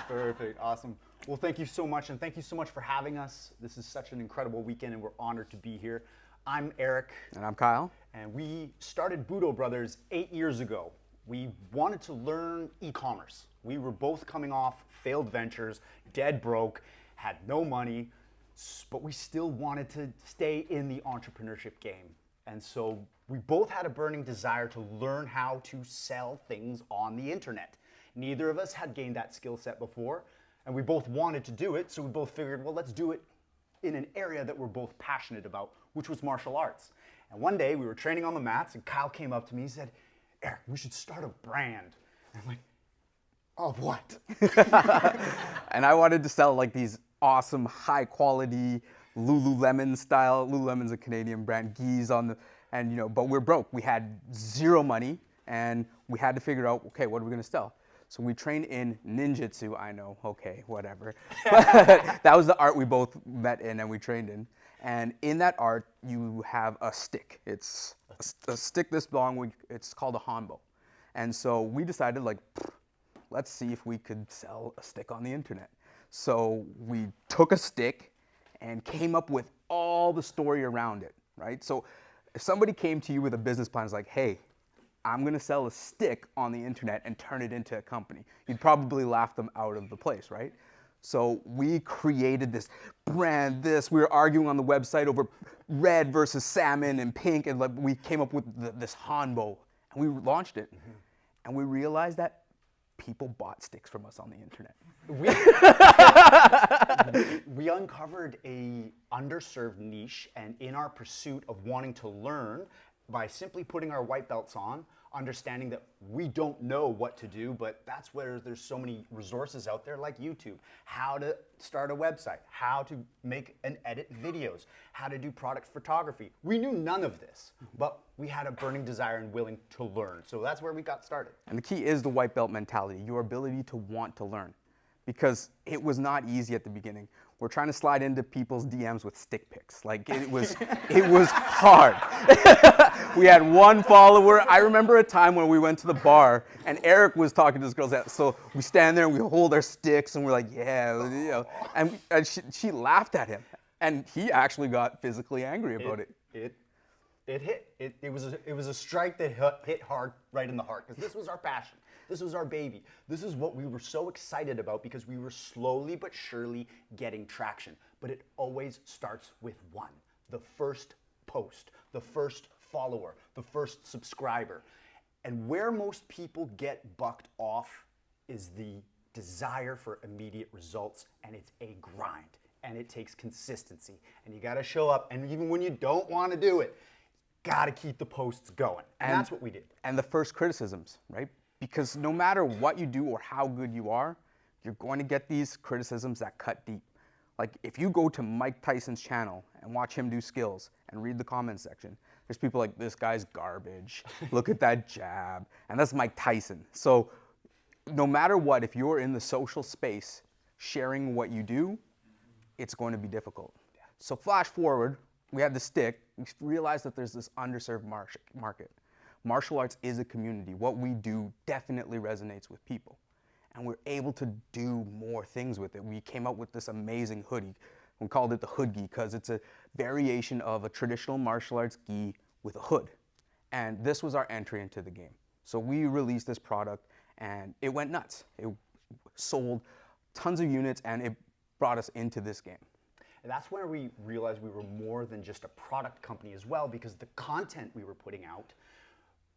Perfect. Awesome. Well, thank you so much, and thank you so much for having us. This is such an incredible weekend, and we're honored to be here. I'm Eric. And I'm Kyle. And we started Budo Brothers 8 years ago. We wanted to learn e-commerce. We were both coming off failed ventures, dead broke, had no money, but we still wanted to stay in the entrepreneurship game. And so we both had a burning desire to learn how to sell things on the internet. Neither of us had gained that skill set before, and we both wanted to do it, so we both figured, well, let's do it in an area that we're both passionate about, which was martial arts. And one day we were training on the mats, and Kyle came up to me and said, Eric, we should start a brand. And I'm like, of what? And I wanted to sell like these awesome, high quality Lululemon style, Lululemon's a Canadian brand, gis on the, and you know, but we're broke. We had zero money, and we had to figure out, okay, what are we gonna sell? So we trained in ninjutsu. I know, okay, whatever. But that was the art we both met in and we trained in. And in that art, you have a stick. It's a stick this long. It's called a hanbo. And so we decided, like, let's see if we could sell a stick on the internet. So we took a stick and came up with all the story around it, right? So if somebody came to you with a business plan, it's like, hey, I'm gonna sell a stick on the internet and turn it into a company, you'd probably laugh them out of the place, right? So we created this brand, we were arguing on the website over red versus salmon and pink, and like we came up with this hanbo, and we launched it. Mm-hmm. And we realized that people bought sticks from us on the internet. We uncovered a underserved niche, and in our pursuit of wanting to learn, by simply putting our white belts on, understanding that we don't know what to do, but that's where there's so many resources out there like YouTube, how to start a website, how to make and edit videos, how to do product photography. We knew none of this, but we had a burning desire and willing to learn. So that's where we got started. And the key is the white belt mentality, your ability to want to learn. Because it was not easy at the beginning. We're trying to slide into people's DMs with stick pics. Like it was hard. We had one follower. I remember a time when we went to the bar and Eric was talking to this girl. So we stand there and we hold our sticks and we're like, yeah, you know. And she laughed at him. And he actually got physically angry about it. It hit. It was a strike that hit hard right in the heart, because this was our passion. This was our baby. This is what we were so excited about, because we were slowly but surely getting traction. But it always starts with one: the first post, the first follower, the first subscriber. And where most people get bucked off is the desire for immediate results, and it's a grind, and it takes consistency, and you gotta show up, and even when you don't wanna do it, gotta keep the posts going, and that's what we did. And the first criticisms, right? Because no matter what you do or how good you are, you're going to get these criticisms that cut deep. Like if you go to Mike Tyson's channel and watch him do skills and read the comments section, there's people like, this guy's garbage, look at that jab, and that's Mike Tyson. So no matter what, if you're in the social space sharing what you do, it's going to be difficult. So flash forward, we had the stick, we realized that there's this underserved market. Martial arts is a community. What we do definitely resonates with people. And we're able to do more things with it. We came up with this amazing hoodie. We called it the hood gi because it's a variation of a traditional martial arts gi with a hood. And this was our entry into the game. So we released this product and it went nuts. It sold tons of units and it brought us into this game. And that's where we realized we were more than just a product company as well, because the content we were putting out,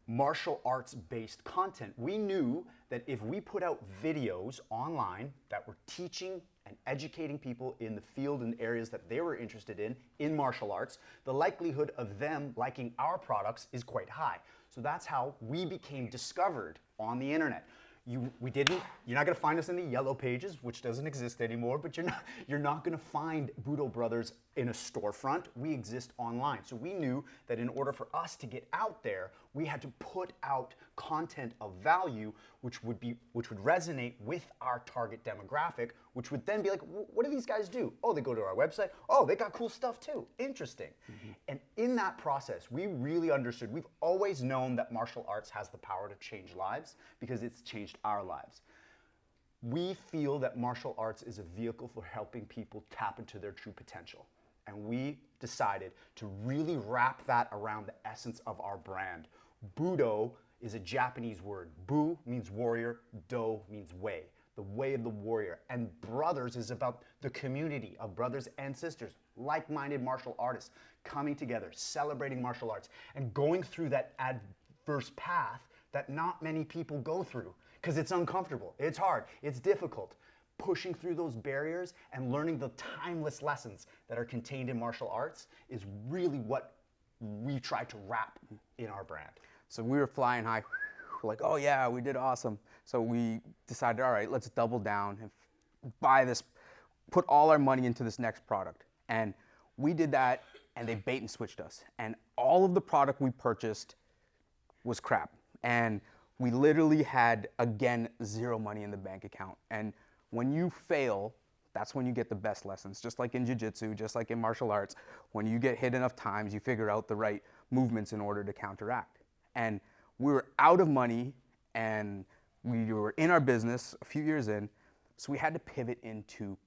martial arts based content, we knew that if we put out videos online that were teaching and educating people in the field and areas that they were interested in martial arts, the likelihood of them liking our products is quite high. So that's how we became discovered on the internet. You're not gonna find us in the yellow pages, which doesn't exist anymore, but you're not gonna find Budo Brothers in a storefront. We exist online. So we knew that in order for us to get out there, we had to put out content of value, which would resonate with our target demographic, which would then be like, what do these guys do? Oh, they go to our website. Oh, they got cool stuff too. Interesting. Mm-hmm. And in that process, we really understood. We've always known that martial arts has the power to change lives because it's changed our lives. We feel that martial arts is a vehicle for helping people tap into their true potential. And we decided to really wrap that around the essence of our brand. Budo is a Japanese word. Bu means warrior, do means way, the way of the warrior. And brothers is about the community of brothers and sisters, like-minded martial artists coming together, celebrating martial arts, and going through that adverse path that not many people go through because it's uncomfortable, it's hard, it's difficult. Pushing through those barriers and learning the timeless lessons that are contained in martial arts is really what we try to wrap in our brand. So we were flying high, like, oh yeah, we did awesome. So we decided, all right, let's double down and buy this, put all our money into this next product. And we did that, and they bait and switched us. And all of the product we purchased was crap. And we literally had, again, zero money in the bank account. And when you fail, that's when you get the best lessons. Just like in jiu-jitsu, just like in martial arts, when you get hit enough times, you figure out the right movements in order to counteract. And we were out of money, and we were in our business a few years in, so we had to pivot into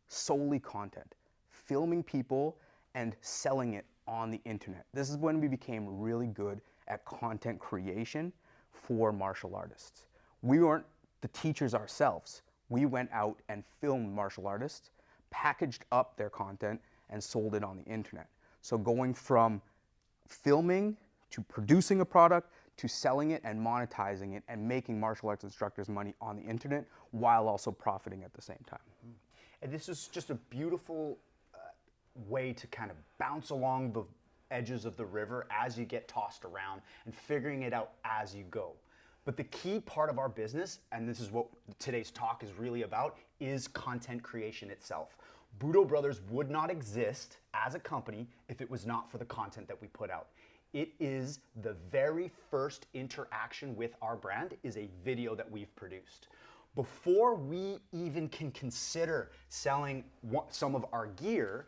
solely content, filming people and selling it on the internet. This is when we became really good at content creation for martial artists. We weren't the teachers ourselves. We went out and filmed martial artists, packaged up their content, and sold it on the internet. So going from filming to producing a product to selling it and monetizing it and making martial arts instructors money on the internet while also profiting at the same time. And this is just a beautiful way to kind of bounce along the edges of the river as you get tossed around and figuring it out as you go. But the key part of our business, and this is what today's talk is really about, is content creation itself. Budo Brothers would not exist as a company if it was not for the content that we put out. It is the very first interaction with our brand is a video that we've produced. Before we even can consider selling some of our gear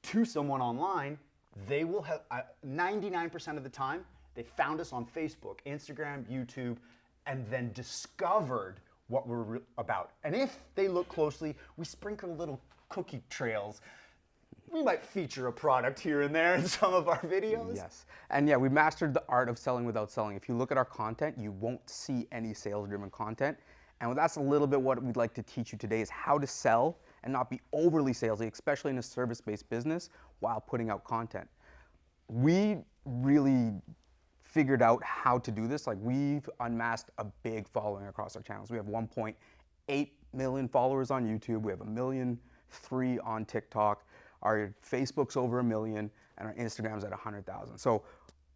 to someone online, they will have 99% of the time, they found us on Facebook, Instagram, YouTube, and then discovered what we're about. And if they look closely, we sprinkle little cookie trails. We might feature a product here and there in some of our videos. Yes. And yeah, we mastered the art of selling without selling. If you look at our content, you won't see any sales-driven content. And that's a little bit what we'd like to teach you today is how to sell and not be overly salesy, especially in a service-based business, while putting out content. We really figured out how to do this. Like, we've unmasked a big following across our channels. We have 1.8 million followers on YouTube. We have 1.3 million on TikTok. Our Facebook's over 1 million, and our Instagram's at 100,000. So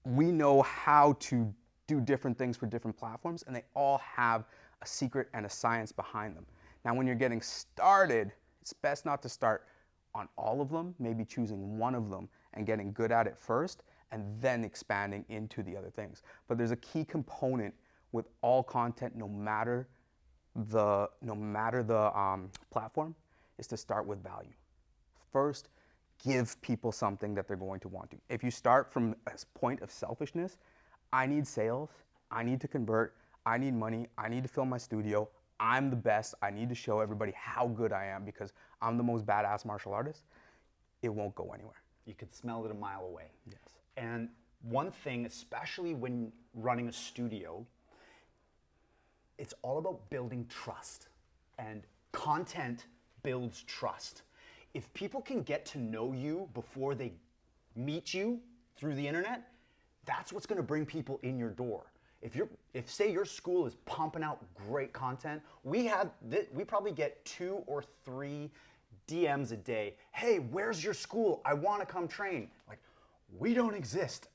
we know how to do different things for different platforms, and they all have a secret and a science behind them. Now, when you're getting started, it's best not to start on all of them, maybe choosing one of them and getting good at it first, and then expanding into the other things. But there's a key component with all content, no matter the platform, is to start with value. First, give people something that they're going to want to. If you start from a point of selfishness, I need sales, I need to convert, I need money, I need to fill my studio, I'm the best, I need to show everybody how good I am because I'm the most badass martial artist, it won't go anywhere. You could smell it a mile away. Yes. And one thing, especially when running a studio, it's all about building trust. And content builds trust. If people can get to know you before they meet you through the internet, that's what's gonna bring people in your door. If say your school is pumping out great content, we probably get 2 or 3 DMs a day. Hey, where's your school? I wanna come train. Like, we don't exist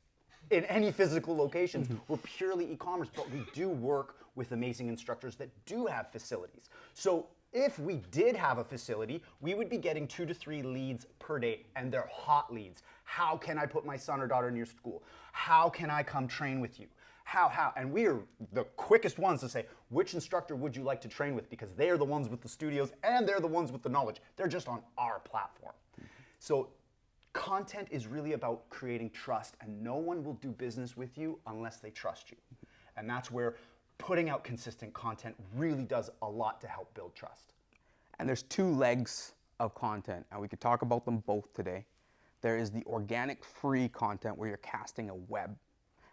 in any physical locations. We're purely e-commerce, but we do work with amazing instructors that do have facilities. So if we did have a facility, we would be getting 2 to 3 leads per day, and they're hot leads. How can I put my son or daughter in your school? How can I come train with you? How? And we are the quickest ones to say, which instructor would you like to train with? Because they are the ones with the studios and they're the ones with the knowledge. They're just on our platform. So content is really about creating trust, and no one will do business with you unless they trust you. And that's where putting out consistent content really does a lot to help build trust. And there's two legs of content, and we could talk about them both today. There is the organic free content where you're casting a web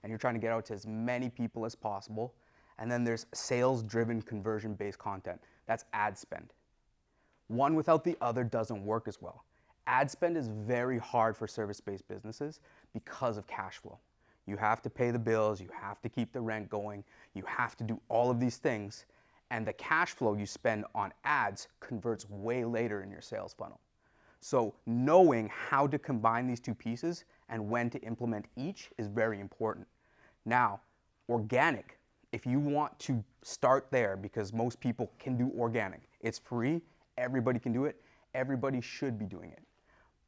and you're trying to get out to as many people as possible. And then there's sales-driven conversion-based content. That's ad spend. One without the other doesn't work as well. Ad spend is very hard for service-based businesses because of cash flow. You have to pay the bills, you have to keep the rent going, you have to do all of these things, and the cash flow you spend on ads converts way later in your sales funnel. So knowing how to combine these two pieces and when to implement each is very important. Now, organic, if you want to start there, because most people can do organic, it's free, everybody can do it, everybody should be doing it.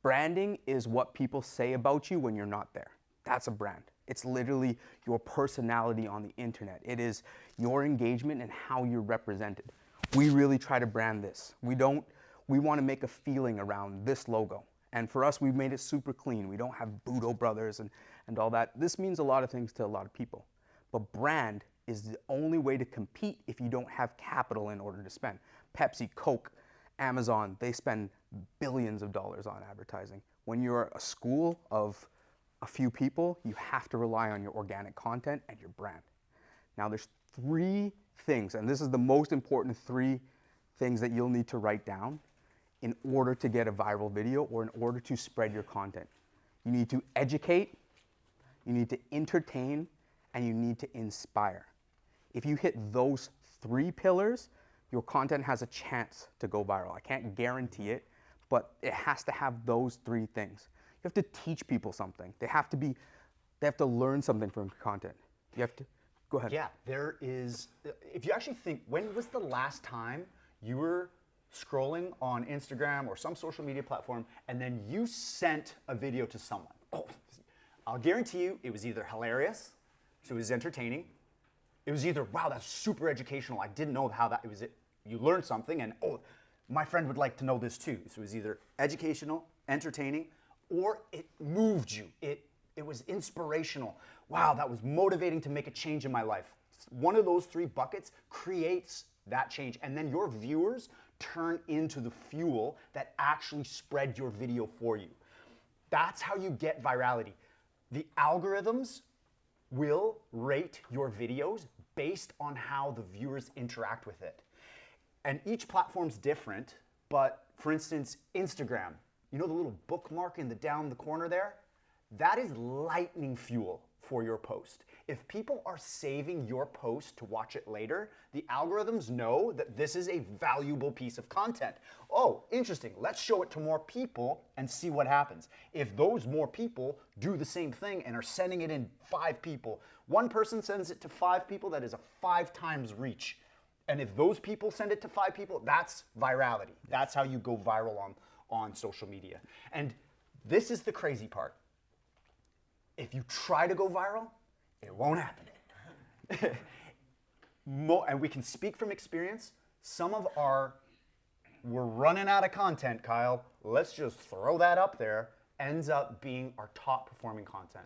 Branding is what people say about you when you're not there. That's a brand. It's literally your personality on the internet. It is your engagement and how you're represented. We really try to brand this. We want to make a feeling around this logo. And for us, we've made it super clean. We don't have Budo brothers and all that. This means a lot of things to a lot of people. But brand is the only way to compete if you don't have capital in order to spend. Pepsi, Coke, Amazon, they spend billions of dollars on advertising. When you're a school of a few people, you have to rely on your organic content and your brand. Now there's three things, and this is the most important three things that you'll need to write down in order to get a viral video or in order to spread your content. You need to educate, you need to entertain, and you need to inspire. If you hit those three pillars, your content has a chance to go viral. I can't guarantee it, but it has to have those three things. You have to teach people something. They have to learn something from your content. You have to, go ahead. Yeah, there is, if you actually think, when was the last time you were scrolling on Instagram or some social media platform and then you sent a video to someone? Oh, I'll guarantee you it was either hilarious, so it was entertaining. It was either, wow, that's super educational. I didn't know how that, it was, you learned something and, oh, my friend would like to know this too. So it was either educational, entertaining, or it moved you. It was inspirational. Wow, that was motivating to make a change in my life. One of those three buckets creates that change. And then your viewers turn into the fuel that actually spread your video for you. That's how you get virality. The algorithms will rate your videos based on how the viewers interact with it. And each platform's different, but for instance, Instagram, you know the little bookmark in the down the corner there? That is lightning fuel for your post. If people are saving your post to watch it later, the algorithms know that this is a valuable piece of content. Oh, interesting, let's show it to more people and see what happens. If those more people do the same thing and are sending it in 5 people, one person sends it to 5 people, that is a 5 times reach. And if those people send it to 5 people, that's virality. That's how you go viral on social media. And this is the crazy part. If you try to go viral, it won't happen. And we can speak from experience. We're running out of content, Kyle. Let's just throw that up there. Ends up being our top performing content.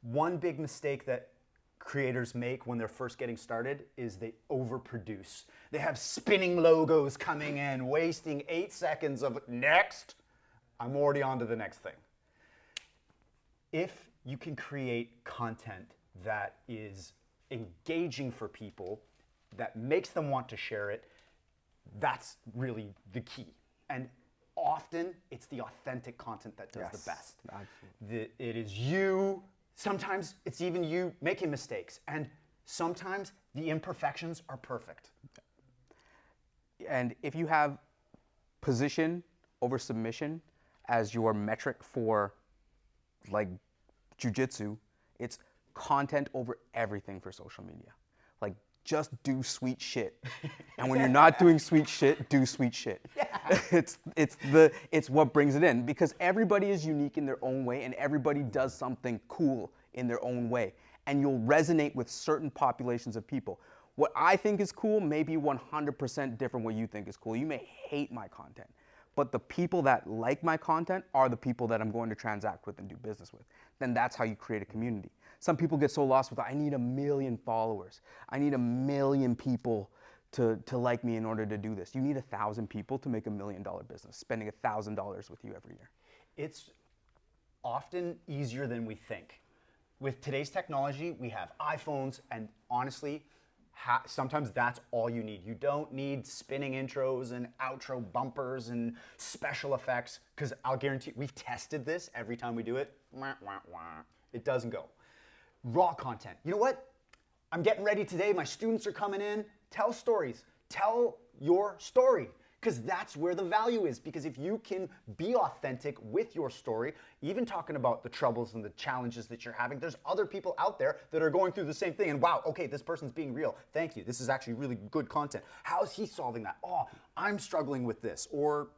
One big mistake that creators make when they're first getting started is they overproduce. They have spinning logos coming in, wasting 8 seconds of next. I'm already on to the next thing. If you can create content that is engaging for people, that makes them want to share it, that's really the key. And often it's the authentic content that does the best. It is you, sometimes it's even you making mistakes, and sometimes the imperfections are perfect. And if you have position over submission as your metric for like jujitsu, it's content over everything for social media. Like, just do sweet shit. And when you're not doing sweet shit, do sweet shit. Yeah. It's what brings it in, because everybody is unique in their own way and everybody does something cool in their own way. And you'll resonate with certain populations of people. What I think is cool may be 100% different what you think is cool. You may hate my content, but the people that like my content are the people that I'm going to transact with and do business with. Then that's how you create a community. Some people get so lost with, I need 1 million followers. I need 1 million people to like me in order to do this. You need 1,000 people to make $1 million business, spending $1,000 with you every year. It's often easier than we think. With today's technology, we have iPhones, and honestly, sometimes that's all you need. You don't need spinning intros and outro bumpers and special effects, because I'll guarantee, we've tested this every time we do it. It doesn't go. Raw content. You know what? I'm getting ready today. My students are coming in. Tell stories. Tell your story, because that's where the value is. Because if you can be authentic with your story, even talking about the troubles and the challenges that you're having, there's other people out there that are going through the same thing. And wow, okay, this person's being real. Thank you. This is actually really good content. How is he solving that? Oh, I'm struggling with this, or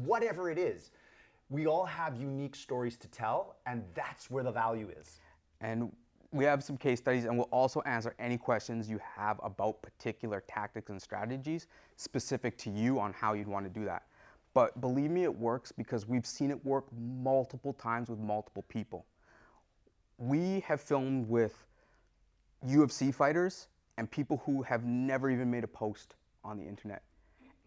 whatever it is. We all have unique stories to tell, and that's where the value is. And we have some case studies, and we'll also answer any questions you have about particular tactics and strategies specific to you on how you'd want to do that. But believe me, it works, because we've seen it work multiple times with multiple people. We have filmed with UFC fighters and people who have never even made a post on the internet.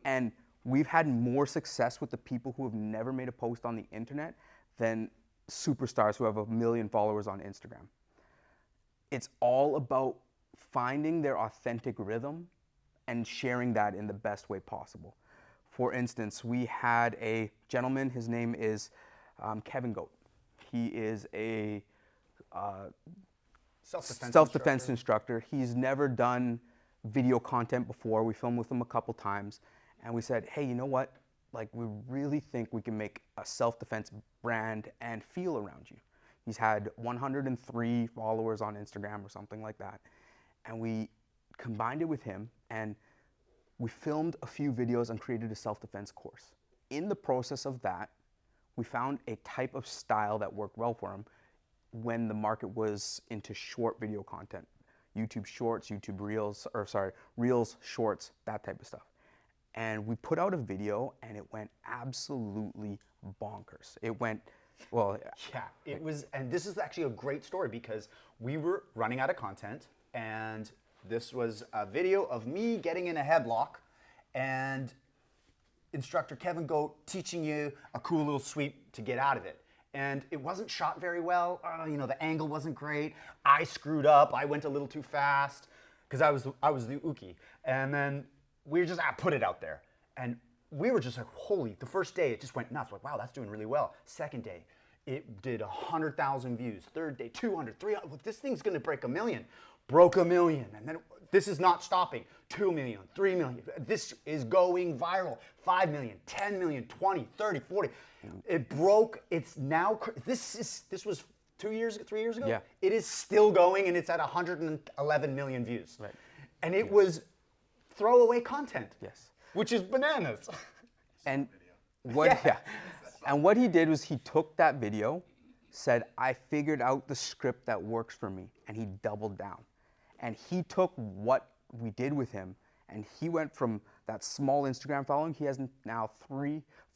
And we've had more success with the people who have never made a post on the internet than superstars who have 1 million followers on Instagram. It's all about finding their authentic rhythm and sharing that in the best way possible. For instance, we had a gentleman, his name is Kevin Goat. He is a self-defense instructor. He's never done video content before. We filmed with him a couple times, and we said, hey, you know what? Like, we really think we can make a self-defense brand and feel around you. He's had 103 followers on Instagram or something like that. And we combined it with him, and we filmed a few videos and created a self-defense course. In the process of that, we found a type of style that worked well for him when the market was into short video content. YouTube Shorts, YouTube Reels, Reels, Shorts, that type of stuff. And we put out a video, and it went absolutely bonkers. It went, well, yeah, it was, and this is actually a great story, because we were running out of content, and this was a video of me getting in a headlock and instructor Kevin Goat teaching you a cool little sweep to get out of it. And it wasn't shot very well. You know, the angle wasn't great. I screwed up. I went a little too fast because I was the uki. And then we were just, put it out there. And we were just like, holy, the first day it just went nuts. Like, wow, that's doing really well. Second day, it did 100,000 views. Third day, 200, 300. Well, this thing's gonna break 1 million. Broke 1 million. And then this is not stopping. 2 million, 3 million. This is going viral. 5 million, 10 million, 20, 30, 40. It broke, it's now, this was 3 years ago? Yeah. It is still going, and it's at 111 million views. Right. And it was throwaway content. yes. Which is bananas. And what, And what he did was he took that video, said, I figured out the script that works for me, and he doubled down. And he took what we did with him, and he went from that small Instagram following. He has now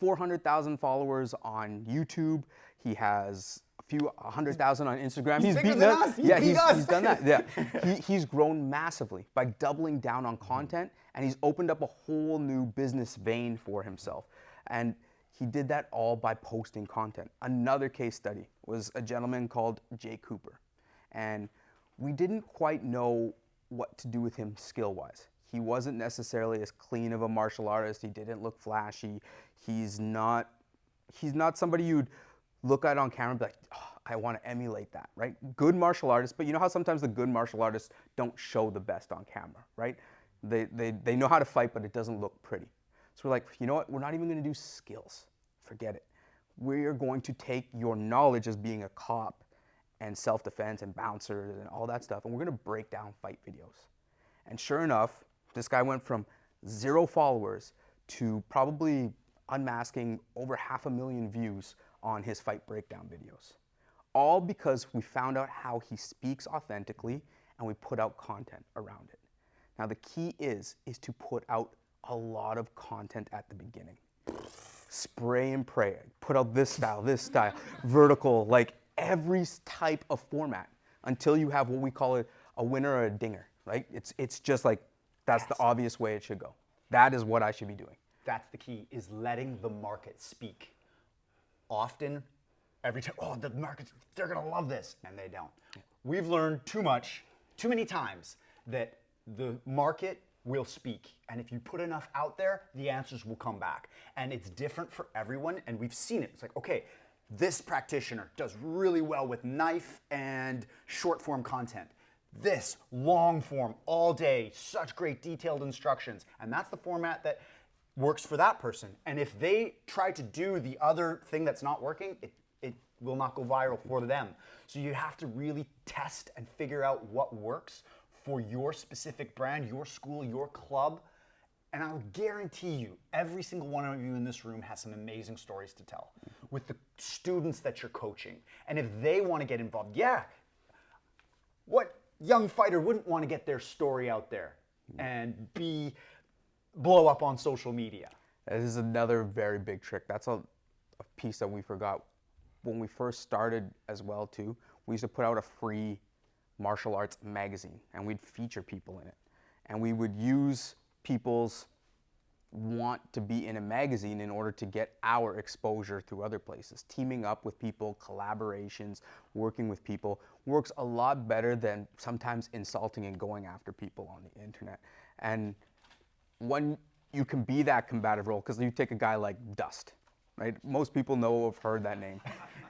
400,000 followers on YouTube. He has a few 100,000 on Instagram. He's bigger than us. Yeah, he's done that. Yeah, he's grown massively by doubling down on content, and he's opened up a whole new business vein for himself. And he did that all by posting content. Another case study was a gentleman called Jay Cooper, and we didn't quite know what to do with him skill-wise. He wasn't necessarily as clean of a martial artist. He didn't look flashy. He's not somebody you'd look at on camera and be like, oh, I want to emulate that, right? Good martial artists, but you know how sometimes the good martial artists don't show the best on camera, right? They know how to fight, but it doesn't look pretty. So we're like, you know what? We're not even going to do skills. Forget it. We're going to take your knowledge as being a cop and self-defense and bouncers and all that stuff, and we're going to break down fight videos. And sure enough, this guy went from 0 followers to probably unmasking over 500,000 views on his fight breakdown videos. All because we found out how he speaks authentically, and we put out content around it. Now the key is to put out a lot of content at the beginning. Spray and pray. Put out this style, vertical, like every type of format. until you have what we call a winner or a dinger, right? It's just like, that's the obvious way it should go. That is what I should be doing. That's the key, is letting the market speak. Often, every time, oh, the markets, they're gonna love this, and they don't. We've learned too many times, that the market will speak, and if you put enough out there, the answers will come back. And it's different for everyone, and we've seen it. It's like, okay, this practitioner does really well with knife and short form content. This long form, all day, such great detailed instructions, and that's the format that works for that person. And if they try to do the other thing that's not working, it will not go viral for them. So you have to really test and figure out what works for your specific brand, your school, your club. And I'll guarantee you, every single one of you in this room has some amazing stories to tell with the students that you're coaching. And if they want to get involved, yeah, what young fighter wouldn't want to get their story out there and blow up on social media? This is another very big trick. That's a piece that we forgot. When we first started as well too, we used to put out a free martial arts magazine, and we'd feature people in it. And we would use people's want to be in a magazine in order to get our exposure through other places. Teaming up with people, collaborations, working with people works a lot better than sometimes insulting and going after people on the internet. And when you can be that combative role, because you take a guy like Dust, right? Most people know, have heard that name.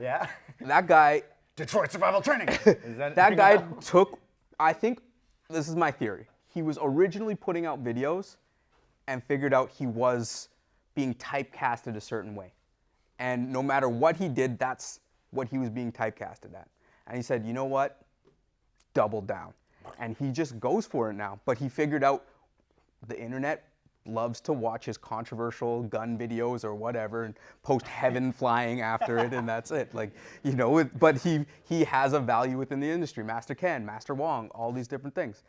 Yeah. That guy, Detroit Survival Training. that guy took, I think, this is my theory. He was originally putting out videos and figured out he was being typecasted a certain way. And no matter what he did, that's what he was being typecasted at. And he said, you know what? Double down. And he just goes for it now. But he figured out the internet loves to watch his controversial gun videos or whatever and post heaven flying after it, and that's it. Like, you know, but he has a value within the industry. Master Ken, Master Wong, all these different things.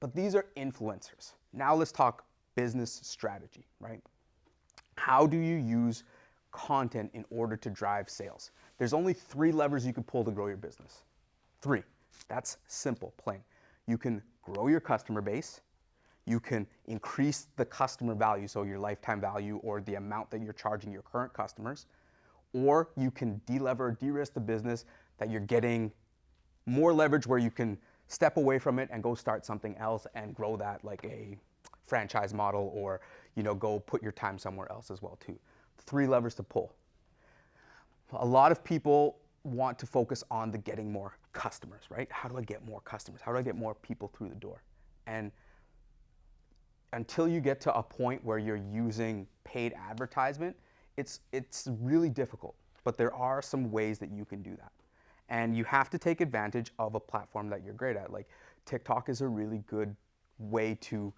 But these are influencers. Now let's talk business strategy, right? How do you use content in order to drive sales? There's only 3 levers you can pull to grow your business. 3. That's simple, plain. You can grow your customer base. You can increase the customer value, so your lifetime value or the amount that you're charging your current customers. Or you can de-lever, de-risk the business, that you're getting more leverage where you can step away from it and go start something else and grow that like a franchise model, or, you know, go put your time somewhere else as well too. 3 levers to pull. A lot of people want to focus on the getting more customers, right? How do I get more customers? How do I get more people through the door? And until you get to a point where you're using paid advertisement, it's really difficult. But there are some ways that you can do that. And you have to take advantage of a platform that you're great at. Like TikTok is a really good way to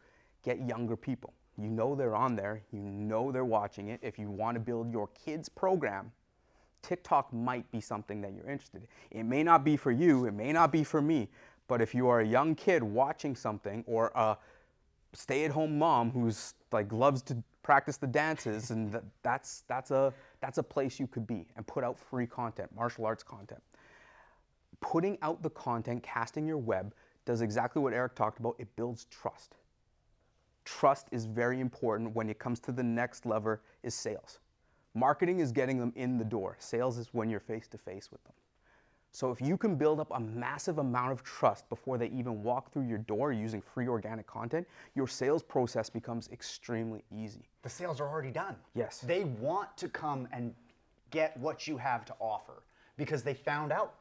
get younger people. You know they're on there, you know they're watching it. If you want to build your kids' program, TikTok might be something that you're interested in. It may not be for you, it may not be for me, but if you are a young kid watching something, or a stay-at-home mom who's like loves to practice the dances, and that's a place you could be and put out free content, martial arts content. Putting out the content, casting your web, does exactly what Eric talked about. It builds trust. Trust is very important. When it comes to the next lever is sales. Marketing is getting them in the door. Sales is when you're face to face with them. So if you can build up a massive amount of trust before they even walk through your door using free organic content, your sales process becomes extremely easy. The sales are already done. Yes. They want to come and get what you have to offer because they found out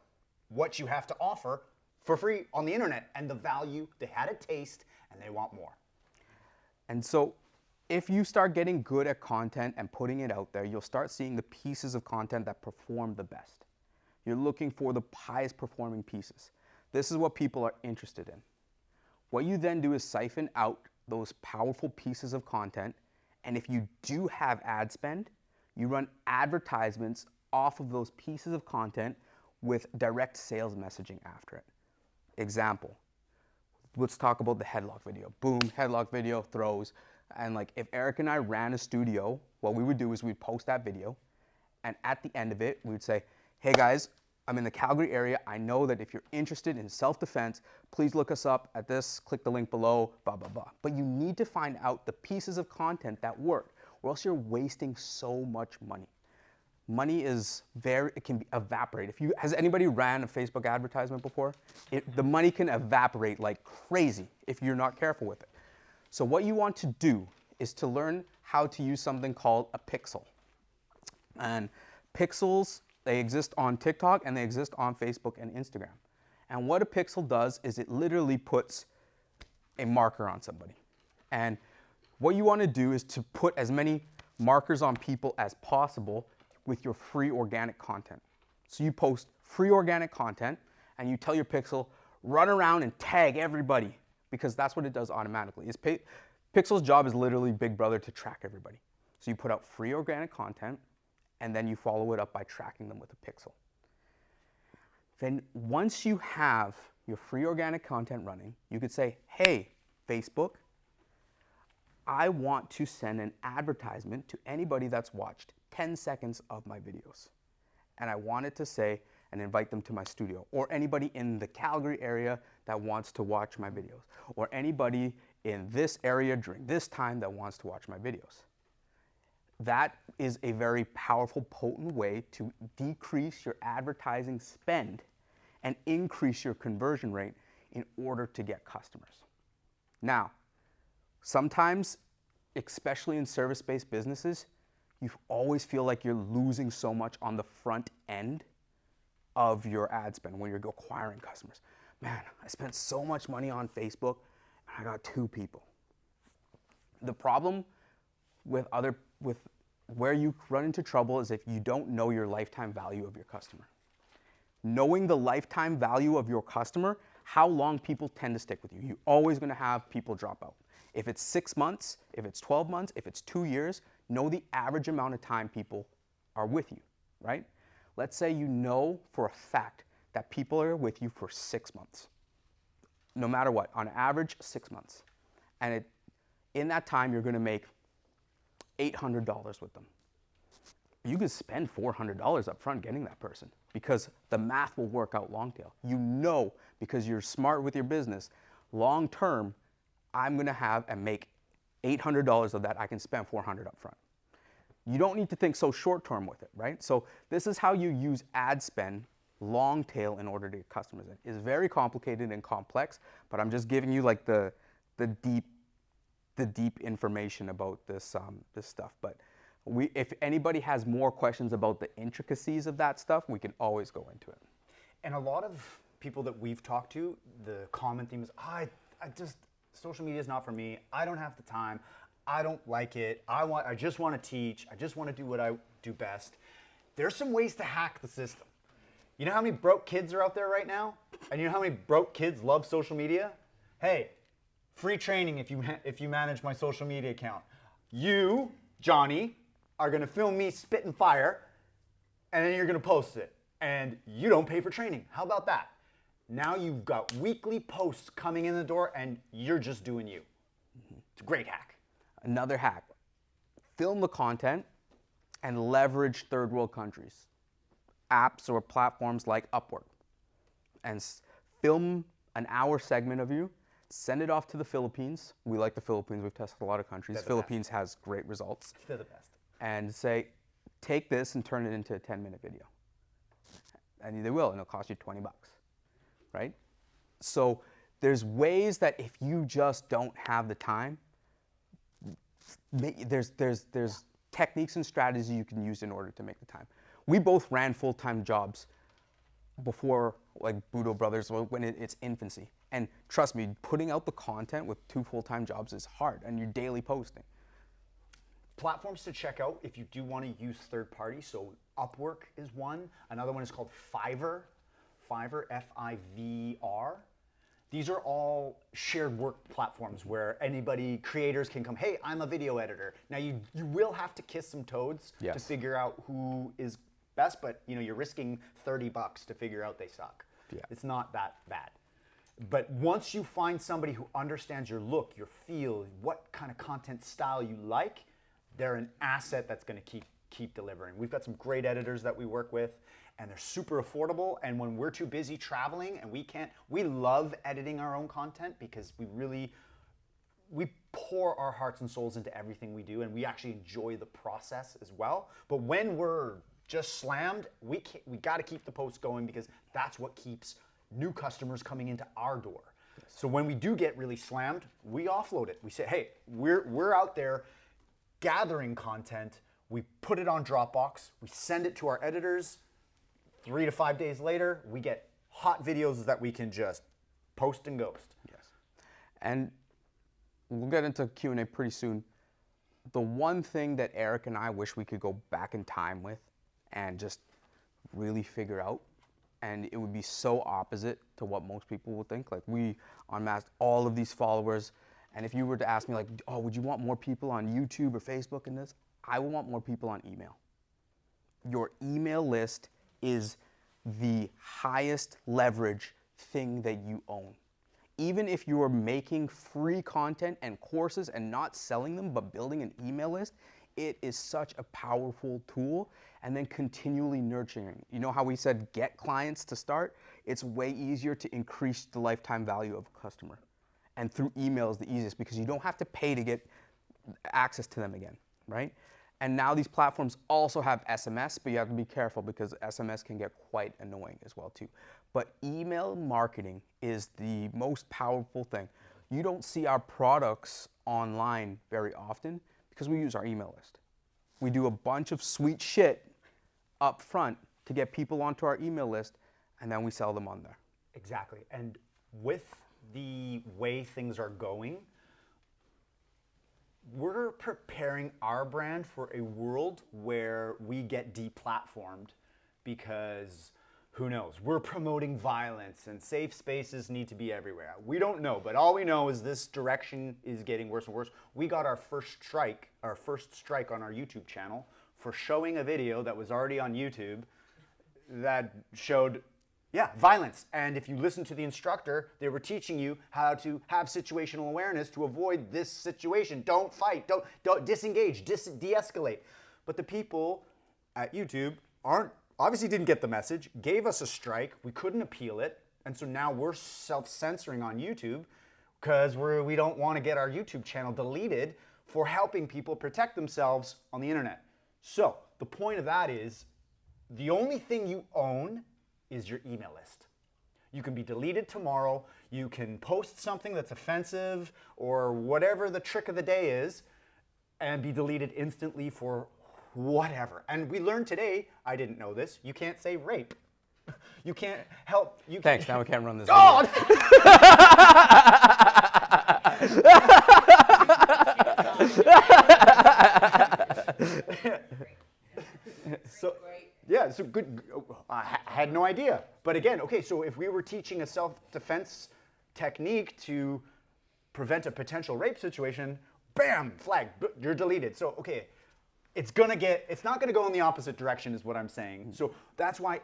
what you have to offer for free on the internet and the value. They had a taste and they want more. And so if you start getting good at content and putting it out there, you'll start seeing the pieces of content that perform the best. You're looking for the highest performing pieces. This is what people are interested in. What you then do is siphon out those powerful pieces of content, and if you do have ad spend, you run advertisements off of those pieces of content with direct sales messaging after it. Example, let's talk about the headlock video. Boom, headlock video, throws. And like if Eric and I ran a studio, what we would do is we'd post that video, and at the end of it, we would say, hey guys, I'm in the Calgary area. I know that if you're interested in self-defense, please look us up at this, click the link below, blah, blah, blah. But you need to find out the pieces of content that work, or else you're wasting so much money. Money is it can evaporate. Has anybody ran a Facebook advertisement before? The money can evaporate like crazy if you're not careful with it. So what you want to do is to learn how to use something called a pixel. And pixels, they exist on TikTok and they exist on Facebook and Instagram. And what a pixel does is it literally puts a marker on somebody. And what you want to do is to put as many markers on people as possible with your free organic content. So you post free organic content and you tell your pixel, run around and tag everybody, because that's what it does automatically. Pixel's job is literally Big Brother to track everybody. So you put out free organic content and then you follow it up by tracking them with a pixel. Then once you have your free organic content running, you could say, hey, Facebook, I want to send an advertisement to anybody that's watched 10 seconds of my videos. And I want it to say, and invite them to my studio, or anybody in the Calgary area that wants to watch my videos, or anybody in this area during this time that wants to watch my videos. That is a very powerful, potent way to decrease your advertising spend and increase your conversion rate in order to get customers. Now, sometimes, especially in service-based businesses, you always feel like you're losing so much on the front end of your ad spend when you're acquiring customers. Man, I spent so much money on Facebook and I got 2 people. The problem with where you run into trouble is if you don't know your lifetime value of your customer. Knowing the lifetime value of your customer, how long people tend to stick with you. You're always going to have people drop out. If it's 6 months, if it's 12 months, if it's 2 years, know the average amount of time people are with you, right? Let's say you know for a fact that people are with you for 6 months. No matter what, on average, 6 months. And in that time, you're going to make $800 with them. You could spend $400 up front getting that person because the math will work out long tail. You know, because you're smart with your business, long term, I'm going to have and make $800 of that. I can spend $400 up front. You don't need to think so short term with it, right? So this is how you use ad spend long tail in order to get customers in. It's very complicated and complex, but I'm just giving you like the deep information about this stuff. But if anybody has more questions about the intricacies of that stuff, we can always go into it. And a lot of people that we've talked to, the common theme is, social media is not for me. I don't have the time. I don't like it. I just want to teach. I just want to do what I do best. There's some ways to hack the system. You know how many broke kids are out there right now? And you know how many broke kids love social media? Hey, free training if you manage my social media account. You, Johnny, are going to film me spitting fire, and then you're going to post it. And you don't pay for training. How about that? Now you've got weekly posts coming in the door, and you're just doing you. It's a great hack. Another hack, film the content and leverage third world countries, apps or platforms like Upwork, and film an hour segment of you, send it off to the Philippines. We like the Philippines, we've tested a lot of countries. Philippines has great results. They're the best. And say, take this and turn it into a 10-minute video. And they will, and it'll cost you 20 bucks, right? So there's ways that if you just don't have the time, there's techniques and strategies you can use in order to make the time. We both ran full-time jobs before, like Budo Brothers, when it's infancy. And trust me, putting out the content with 2 full-time jobs is hard, and you're daily posting. Platforms to check out if you do want to use third party. So Upwork is one. Another one is called Fiverr. Fiverr, F-I-V-R. These are all shared work platforms where creators can come, hey, I'm a video editor. Now you will have to kiss some toads to figure out who is best, but you're risking 30 bucks to figure out they suck. Yeah. It's not that bad. But once you find somebody who understands your look, your feel, what kind of content style you like, they're an asset that's going to keep keep delivering. We've got some great editors that we work with, and they're super affordable. And when we're too busy traveling and we love editing our own content because we pour our hearts and souls into everything we do, and we actually enjoy the process as well. But when we're just slammed, we got to keep the posts going because that's what keeps new customers coming into our door. So when we do get really slammed, we offload it. We say, hey, we're out there gathering content. We put it on Dropbox. We send it to our editors. 3 to 5 days later, we get hot videos that we can just post and ghost. Yes. And we'll get into Q&A pretty soon. The one thing that Eric and I wish we could go back in time with and just really figure out, and it would be so opposite to what most people would think. Like, we amassed all of these followers, and if you were to ask me, like, oh, would you want more people on YouTube or Facebook in this? I would want more people on email. Your email list is the highest leverage thing that you own. Even if you are making free content and courses and not selling them, but building an email list, it is such a powerful tool. And then continually nurturing. You know how we said get clients to start? It's way easier to increase the lifetime value of a customer. And through email is the easiest because you don't have to pay to get access to them again, right? And now these platforms also have SMS, but you have to be careful because SMS can get quite annoying as well too. But email marketing is the most powerful thing. You don't see our products online very often because we use our email list. We do a bunch of sweet shit up front to get people onto our email list, and then we sell them on there. Exactly. And with the way things are going, we're preparing our brand for a world where we get deplatformed because who knows? We're promoting violence and safe spaces need to be everywhere. We don't know, but all we know is this direction is getting worse and worse. We got our first strike on our YouTube channel for showing a video that was already on YouTube that showed, violence. And if you listen to the instructor, they were teaching you how to have situational awareness to avoid this situation. Don't fight, don't disengage, de-escalate. But the people at YouTube obviously didn't get the message, gave us a strike, we couldn't appeal it, and so now we're self-censoring on YouTube because we don't want to get our YouTube channel deleted for helping people protect themselves on the internet. So the point of that is the only thing you own is your email list. You can be deleted tomorrow. You can post something that's offensive or whatever the trick of the day is and be deleted instantly for whatever. And we learned today, I didn't know this, you can't say rape. You can't help. Thanks, now we can't run this God! So good. I had no idea. But again, okay, so if we were teaching a self-defense technique to prevent a potential rape situation, bam, flag, you're deleted. So, okay, it's not gonna go in the opposite direction is what I'm saying. So that's why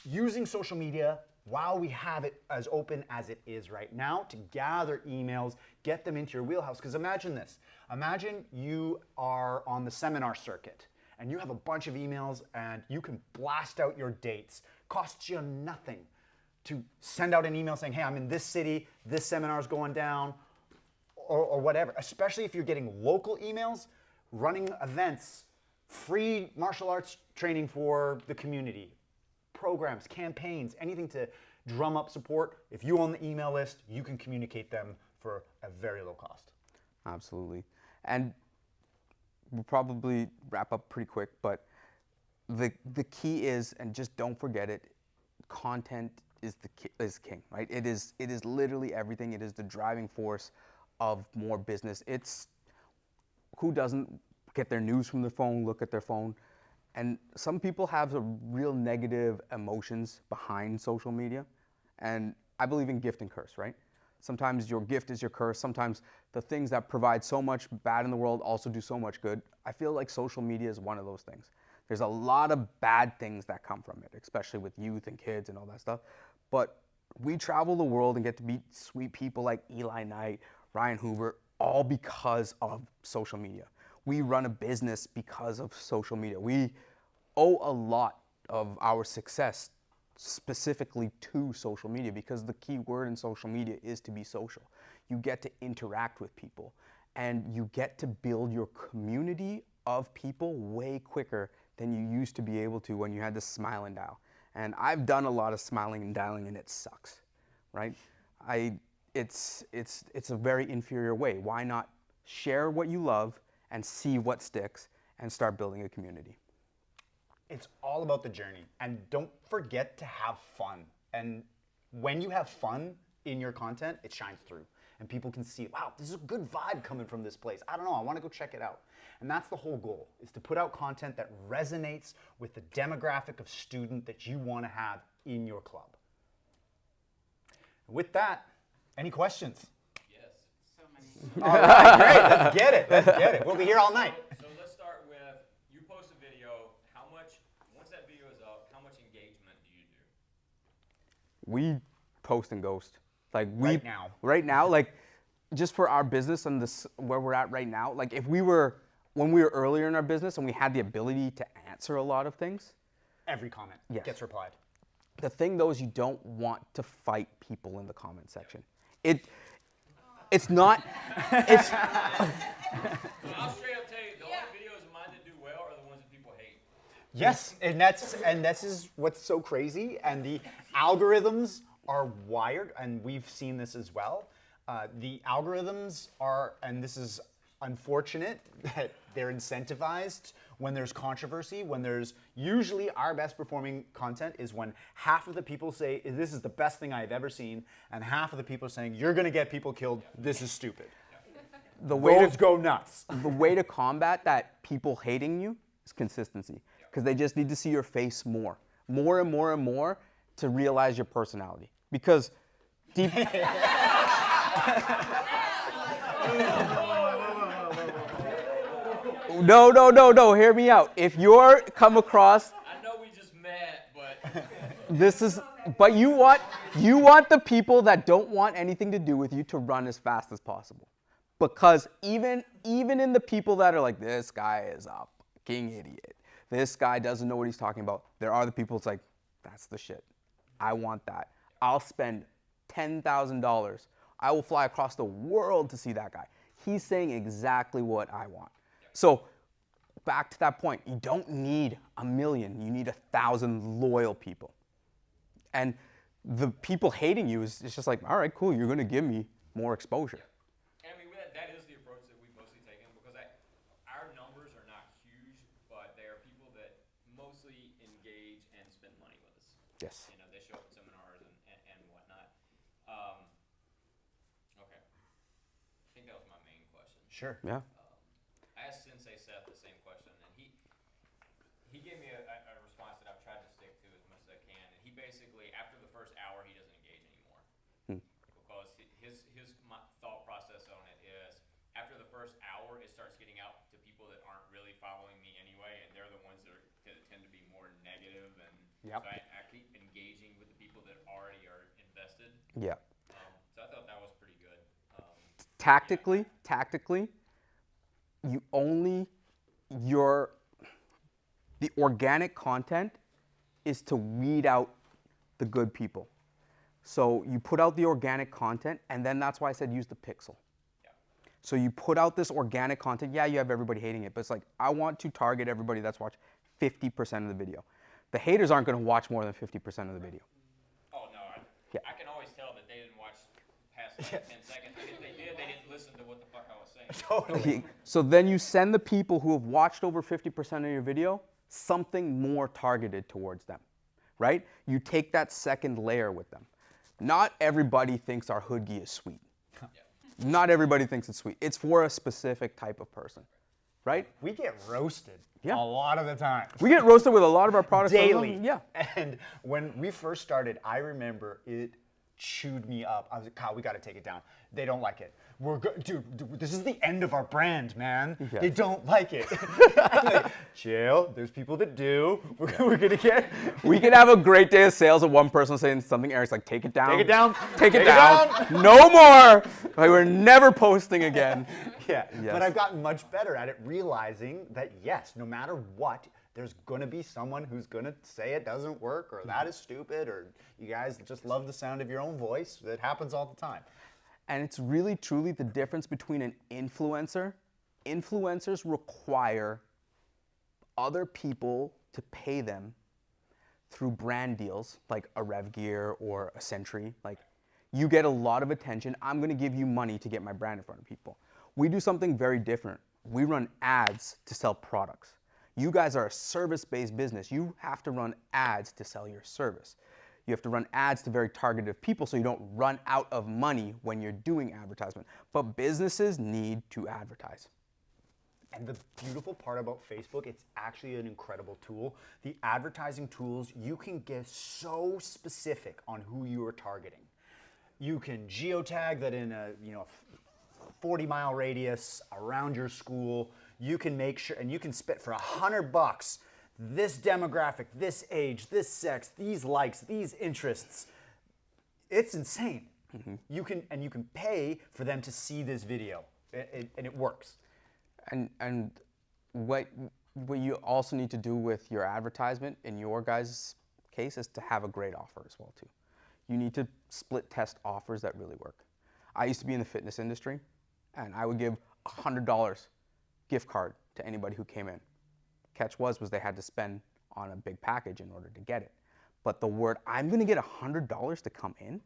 using social media while we have it as open as it is right now to gather emails, get them into your wheelhouse. Because imagine this. Imagine you are on the seminar circuit and you have a bunch of emails and you can blast out your dates. Costs you nothing to send out an email saying, hey, I'm in this city, this seminar's going down, or whatever. Especially if you're getting local emails, running events, free martial arts training for the community, programs, campaigns, anything to drum up support. If you own the email list, you can communicate them for a very low cost. Absolutely. And we'll probably wrap up pretty quick, but the key is, and just don't forget it, content is king, right? It is literally everything. It is the driving force of more business. It's who doesn't get their news from their phone, look at their phone. And some people have a real negative emotions behind social media. And I believe in gift and curse, right? Sometimes your gift is your curse. Sometimes the things that provide so much bad in the world also do so much good. I feel like social media is one of those things. There's a lot of bad things that come from it, especially with youth and kids and all that stuff. But we travel the world and get to meet sweet people like Eli Knight, Ryan Hoover, all because of social media. we run a business because of social media. We owe a lot of our success specifically to social media, because the key word in social media is to be social. You get to interact with people, and you get to build your community of people way quicker than you used to be able to when you had to smile and dial. And I've done a lot of smiling and dialing, and it sucks, right? It's a very inferior way. Why not share what you love and see what sticks and start building a community? It's all about the journey, and don't forget to have fun. And when you have fun in your content, it shines through, and people can see, wow, this is a good vibe coming from this place. I don't know, I want to go check it out. And that's the whole goal, is to put out content that resonates with the demographic of student that you want to have in your club. With that, any questions? Yes. So many. All right, great. Let's get it. Let's get it. We'll be here all night. So let's start with, you post a video, how much, once that video is up, how much engagement do you do? We post and ghost. Like Right now, like just for our business and this where we're at right now, like if we were, when we were earlier in our business and we had the ability to answer a lot of things. every comment gets replied. The thing though is you don't want to fight people in the comment section. It's not, it's, I'll straight up tell you, the only videos of mine that do well are the ones that people hate. Yes, and this is what's so crazy. And the algorithms are wired, and we've seen this as well. The algorithms are, and this is unfortunate, that they're incentivized when there's controversy, when there's usually our best performing content is when half of the people say, this is the best thing I've ever seen, and half of the people are saying, you're gonna get people killed, this is stupid. the way Those to go nuts. the way to combat that people hating you is consistency, because they just need to see your face more and more and more to realize your personality. Because deep. No, hear me out. If you're come across, I know we just met, but but you want the people that don't want anything to do with you to run as fast as possible. Because even in the people that are like, this guy is a fucking idiot, this guy doesn't know what he's talking about, there are the people that's like, that's the shit. I want that. I'll spend $10,000. I will fly across the world to see that guy. He's saying exactly what I want. So back to that point, you don't need 1 million, you need 1,000 loyal people. And the people hating you is it's just like, all right, cool, you're gonna give me more exposure. I mean, that is the approach that we've mostly taken, because our numbers are not huge, but they are people that mostly engage and spend money with us. Yes. You know, they show up at seminars and whatnot. Okay. I think that was my main question. Sure. Yeah. I asked Sensei Seth the same question, and he gave me a response that I've tried to stick to as much as I can. And he basically, after the first hour, he doesn't engage anymore, because his thought process on it is, after the first hour, it starts getting out to people that aren't really following me anyway, and they're the ones that tend to be more negative. And so I keep engaging with the people that already are invested. Yeah. So I thought that was pretty good. Tactically, the organic content is to weed out the good people. So you put out the organic content, and then that's why I said use the pixel. Yeah. So you put out this organic content. Yeah, you have everybody hating it, but it's like, I want to target everybody that's watched 50% of the video. The haters aren't going to watch more than 50% of the video. Oh, no, I can always tell that they didn't watch past 10 seconds. And if they did, they didn't listen to what the fuck I was saying. Totally. So then you send the people who have watched over 50% of your video something more targeted towards them, right? You take that second layer with them. Not everybody thinks our hoodie is sweet. Not everybody thinks it's sweet. It's for a specific type of person, right? We get roasted Yeah. a lot of the time. We get roasted with a lot of our products. Daily. Yeah. And when we first started, I remember it chewed me up. I was like, Kyle, we got to take it down. They don't like it. Dude, this is the end of our brand, man. Yeah. They don't like it. I'm like, chill. There's people that do. We're gonna get. We could have a great day of sales of one person saying something. Eric's like, take it down. Take it down. Take it down. No more. Like, we're never posting again. Yeah, Yes. but I've gotten much better at it, realizing that yes, no matter what, there's gonna be someone who's gonna say it doesn't work, or that is stupid, or you guys just love the sound of your own voice. It happens all the time. And it's really truly the difference between an influencer. Influencers require other people to pay them through brand deals like a Rev Gear or a Sentry. Like, you get a lot of attention. I'm gonna give you money to get my brand in front of people. We do something very different. We run ads to sell products. You guys are a service-based business. You have to run ads to sell your service. You have to run ads to very targeted people so you don't run out of money when you're doing advertisement. But businesses need to advertise. And the beautiful part about Facebook, it's actually an incredible tool. The advertising tools, you can get so specific on who you are targeting. You can geotag that in a 40-mile radius around your school. You can make sure, and you can spit for $100. This demographic, this age, this sex, these likes, these interests. It's insane. You can pay for them to see this video, and it works. And what you also need to do with your advertisement in your guys' case is to have a great offer as well too. You need to split test offers that really work. I used to be in the fitness industry, and I would give $100 gift card to anybody who came in. Catch was they had to spend on a big package in order to get it. But the word, I'm gonna get $100 to come in,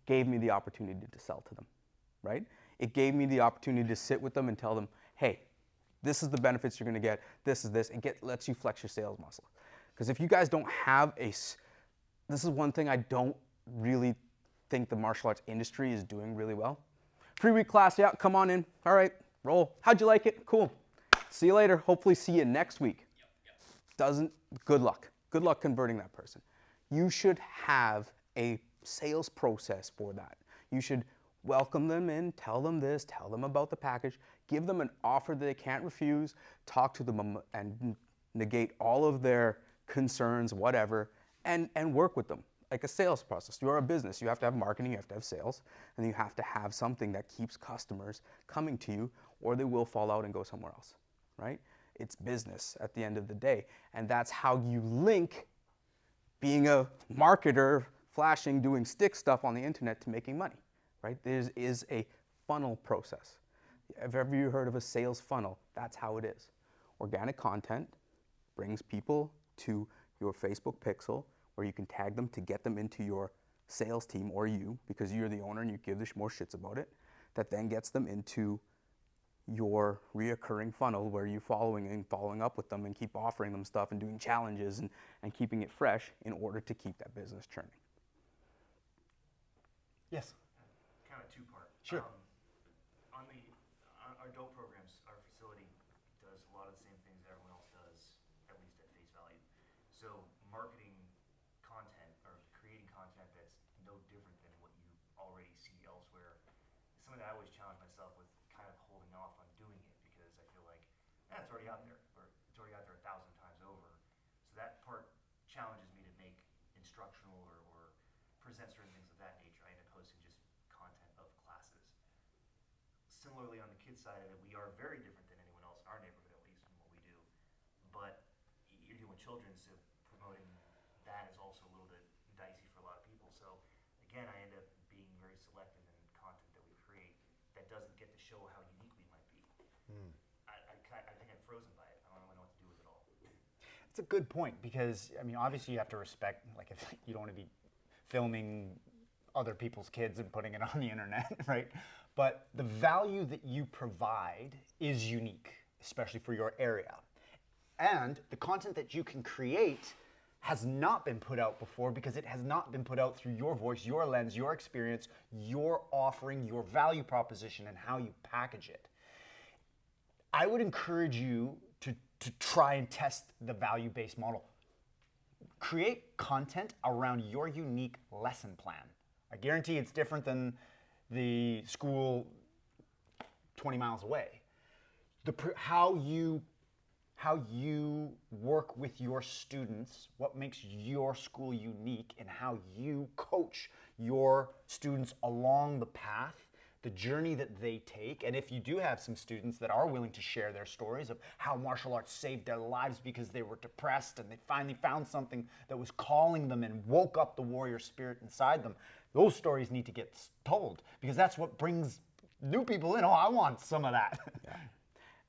gave me the opportunity to sell to them, right? It gave me the opportunity to sit with them and tell them, hey, this is the benefits you're gonna get, this is this, and lets you flex your sales muscle. Because if you guys don't have this is one thing I don't really think the martial arts industry is doing really well. Free week class, yeah, come on in, all right, roll. How'd you like it? Cool. See you later, hopefully see you next week. Good luck. Good luck converting that person. You should have a sales process for that. You should welcome them in, tell them this, tell them about the package, give them an offer that they can't refuse, talk to them and negate all of their concerns, whatever, and work with them. Like a sales process. You're a business. You have to have marketing, you have to have sales, and you have to have something that keeps customers coming to you, or they will fall out and go somewhere else, right? It's business at the end of the day. And that's how you link being a marketer, flashing, doing stick stuff on the internet to making money, right? There is a funnel process. Have ever you heard of a sales funnel? That's how it is. Organic content brings people to your Facebook pixel where you can tag them to get them into your sales team, or you, because you're the owner and you give more shits about it, that then gets them into your reoccurring funnel where you're following up with them and keep offering them stuff and doing challenges and keeping it fresh in order to keep that business churning. Yes. Kind of two-part. Sure. On our dope programs, our facility does a lot of the same things that everyone else does, at least at face value. So marketing content or creating content that's no different than what you already see elsewhere is something that I always challenge myself with, kind of holding off on doing it because I feel like, it's already out there, or it's already out there 1,000 times over. So that part challenges me to make instructional or present certain things of that nature. I end up posting just content of classes. Similarly, on the kids side of it, we are very different than anyone else in our neighborhood, at least, in what we do. But you're doing children, so promoting that is also a little bit dicey for a lot of people. So again, I end up being very selective in content that we create that doesn't get to show how unique we might be. I think I'm frozen by it. I don't really know what to do with it all. It's a good point because, I mean, obviously you have to respect, like, if you don't want to be filming other people's kids and putting it on the internet, right? But the value that you provide is unique, especially for your area. And the content that you can create has not been put out before because it has not been put out through your voice, your lens, your experience, your offering, your value proposition, and how you package it. I would encourage you to try and test the value-based model. Create content around your unique lesson plan. I guarantee it's different than the school 20 miles away. How you work with your students, what makes your school unique, and how you coach your students along the path the journey that they take. And if you do have some students that are willing to share their stories of how martial arts saved their lives because they were depressed and they finally found something that was calling them and woke up the warrior spirit inside them, those stories need to get told, because that's what brings new people in. Oh, I want some of that. Yeah.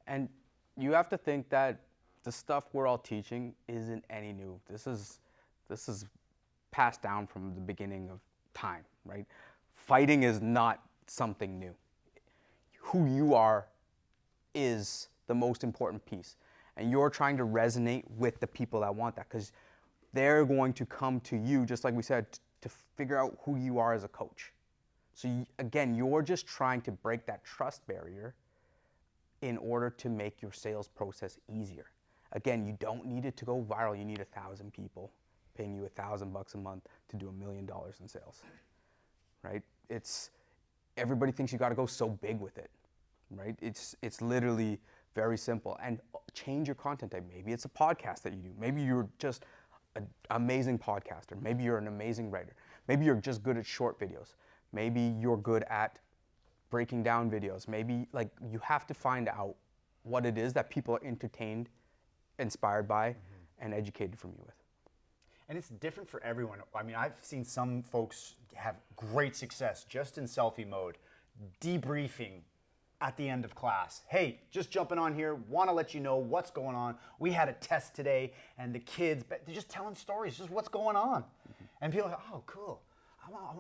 And you have to think that the stuff we're all teaching isn't any new. This is passed down from the beginning of time, right? Fighting is not something new. Who you are is the most important piece. And you're trying to resonate with the people that want that, because they're going to come to you, just like we said, to figure out who you are as a coach. So again, you're just trying to break that trust barrier in order to make your sales process easier. Again, you don't need it to go viral. You need 1,000 people paying you $1,000 a month to do $1 million in sales, right? Everybody thinks you got to go so big with it, right? It's literally very simple. And change your content type. Maybe it's a podcast that you do. Maybe you're just an amazing podcaster. Maybe you're an amazing writer. Maybe you're just good at short videos. Maybe you're good at breaking down videos. Maybe, like, you have to find out what it is that people are entertained, inspired by, and educated from you with. And it's different for everyone. I mean, I've seen some folks have great success just in selfie mode, debriefing at the end of class. Hey, just jumping on here, want to let you know what's going on. We had a test today, and the kids, they're just telling stories, just what's going on. And people are like, oh, cool.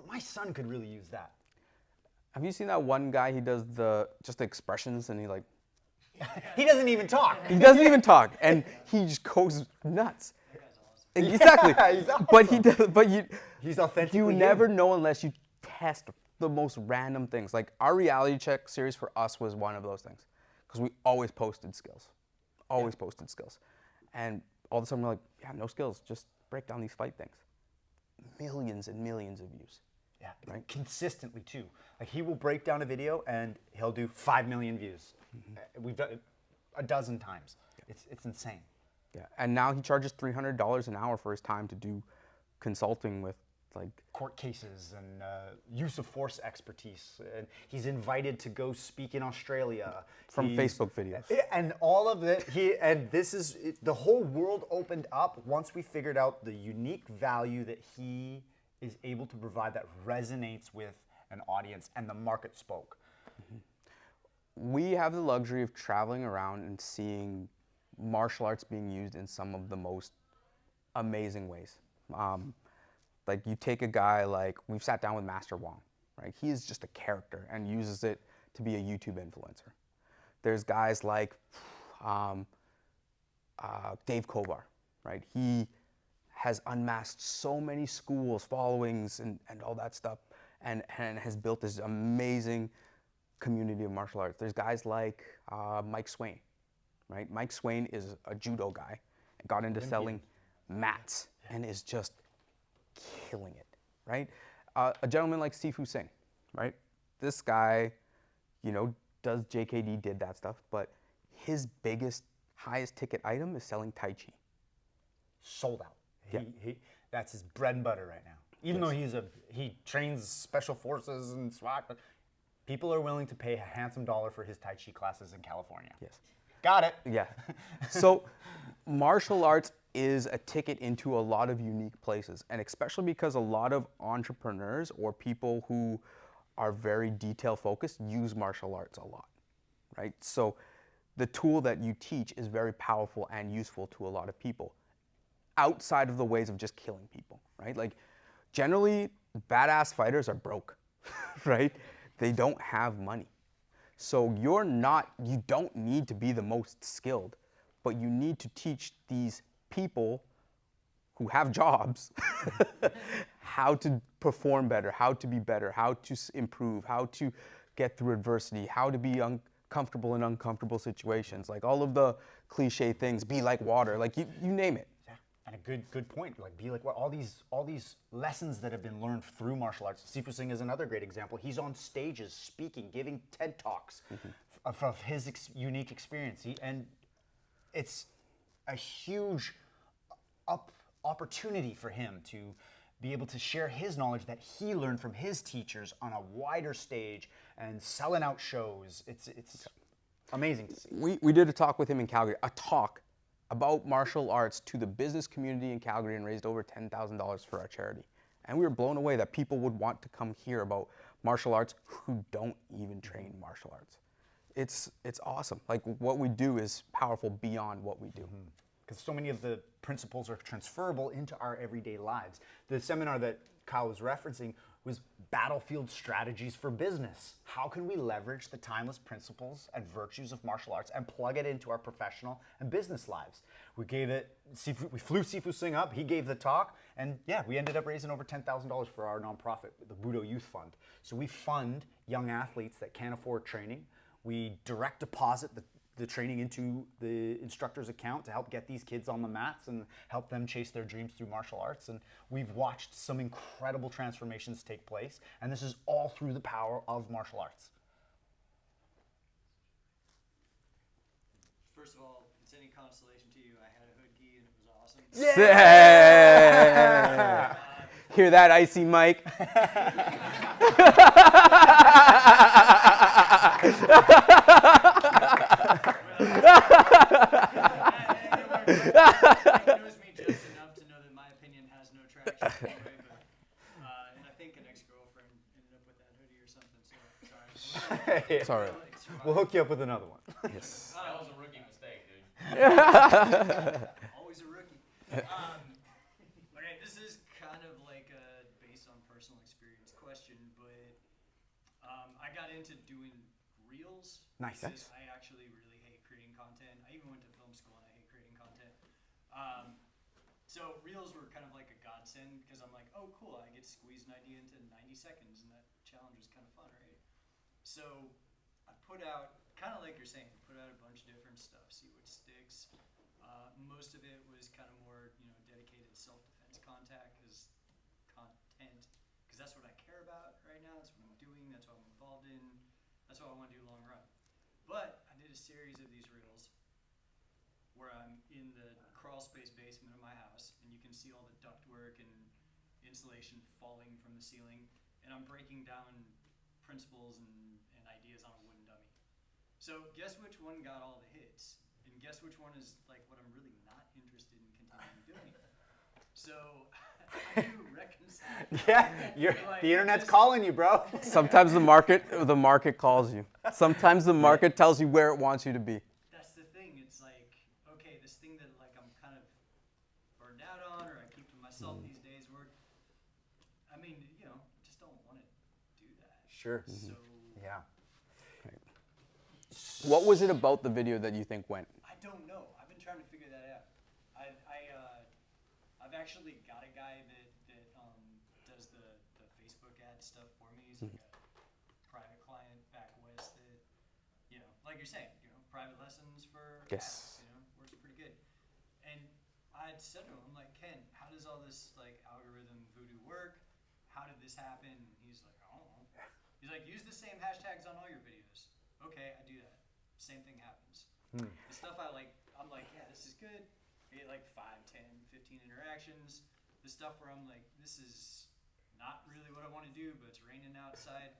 My son could really use that. Have you seen that one guy? He does just the expressions, and He doesn't even talk. he doesn't even talk, and he just goes nuts. Exactly. Yeah, he's But he does. But He's authentically you him. never know unless you test the most random things. Like our reality check series for us was one of those things, because we always posted skills, posted skills, and all of a sudden we're like, yeah, no skills, just break down these fight things. Millions and millions of views. Yeah, Right? consistently too. Like, he will break down a video and he'll do 5 million views. We've done it a dozen times. It's insane. Yeah, and now he charges $300 an hour for his time to do consulting with, like, Court cases and use of force expertise. And he's invited to go speak in Australia. from Facebook videos. And all of it, the whole world opened up once we figured out the unique value that he is able to provide that resonates with an audience, and the market spoke. We have the luxury of traveling around and seeing martial arts being used in some of the most amazing ways. Like, you take a guy like, we've sat down with Master Wong, right? He is just a character and uses it to be a YouTube influencer. There's guys like Dave Kovar, right? He has unmasked so many schools, followings, and all that stuff, and has built this amazing community of martial arts. There's guys like Mike Swain, right? Mike Swain is a judo guy and got into selling mats and is just killing it, right? A gentleman like Sifu Singh, right? This guy, does JKD, did that stuff, but his biggest, highest ticket item is selling Tai Chi. Sold out. Yeah. That's his bread and butter right now. Even though he trains special forces and SWAT, but people are willing to pay a handsome dollar for his Tai Chi classes in California. Yes. Got it. Yeah. So martial arts is a ticket into a lot of unique places, and especially because a lot of entrepreneurs or people who are very detail focused use martial arts a lot, right? So the tool that you teach is very powerful and useful to a lot of people outside of the ways of just killing people, right? Like, generally, badass fighters are broke, right? They don't have money. So you don't need to be the most skilled, but you need to teach these people who have jobs how to perform better, how to be better, how to improve, how to get through adversity, how to be comfortable in uncomfortable situations, like all of the cliche things, be like water, like you name it. And a good point. Like, be like what all these lessons that have been learned through martial arts. Sifu Singh is another great example. He's on stages speaking, giving TED Talks of his unique experience. And it's a huge opportunity for him to be able to share his knowledge that he learned from his teachers on a wider stage and selling out shows. It's amazing to see. We did a talk with him in Calgary, a talk about martial arts to the business community in Calgary, and raised over $10,000 for our charity. And we were blown away that people would want to come hear about martial arts who don't even train martial arts. It's awesome. Like, what we do is powerful beyond what we do. Because so many of the principles are transferable into our everyday lives. The seminar that Kyle was referencing was battlefield strategies for business. How can we leverage the timeless principles and virtues of martial arts and plug it into our professional and business lives? We flew Sifu Singh up, he gave the talk, and yeah, we ended up raising over $10,000 for our nonprofit, the Budo Youth Fund. So we fund young athletes that can't afford training. We direct deposit the training into the instructor's account to help get these kids on the mats and help them chase their dreams through martial arts. And we've watched some incredible transformations take place, and this is all through the power of martial arts. First of all, if it's any consolation to you, I had a hood gi and it was awesome. Yeah! Hear that, Icy Mike? He knows me just enough to know that my opinion has no traction anyway, but, and I think an ex-girlfriend ended up with that hoodie or something, so sorry. It's all right. We'll hook you up with another one. Yes. That was a rookie mistake, dude. Always a rookie. Okay, this is kind of like a based on personal experience question, but I got into doing reels. Nice. Because I actually really hate creating content. I even went to film school and I hate creating content. So reels were kind of like a godsend because I'm like, oh cool, I get to squeeze an idea into 90 seconds, and that challenge was kind of fun, right? So I put out, kind of like you're saying, put out a bunch of different stuff, see what sticks. Most of it was kind of more, dedicated self-defense content, because that's what I care about right now. That's what I'm doing. That's what I'm involved in. That's what I want to do long run. But I did a series of these reels where I'm in the crawl space basement of my house, and you can see all the ductwork and insulation falling from the ceiling, and I'm breaking down principles and ideas on a wooden dummy. So guess which one got all the hits? And guess which one is like what I'm really not interested in continuing doing? So how do you reconcile? Yeah, Like, the internet's just- calling you, bro. Sometimes the market calls you. Sometimes the market tells you where it wants you to be. That's the thing. It's like, okay, this thing that like I'm kind of burned out on, or I keep to myself these days, I mean, just don't want to do that. Sure. So Yeah. What was it about the video that you think went? I don't know. I've been trying to figure that out. I've actually got a guy that does the Facebook ad stuff for me. He's like a private client back west that, like you're saying, private lessons for Yes. adults, works pretty good. And I had said to him, I'm like, Ken, how does all this like algorithm voodoo work? How did this happen? And he's like, I don't know. He's like, use the same hashtags on all your videos. Okay, I do that. Same thing happens. The stuff I'm like, yeah, this is good. I get like 5, 10, 15 interactions. The stuff where I'm like, this is not really what I want to do, but it's raining outside.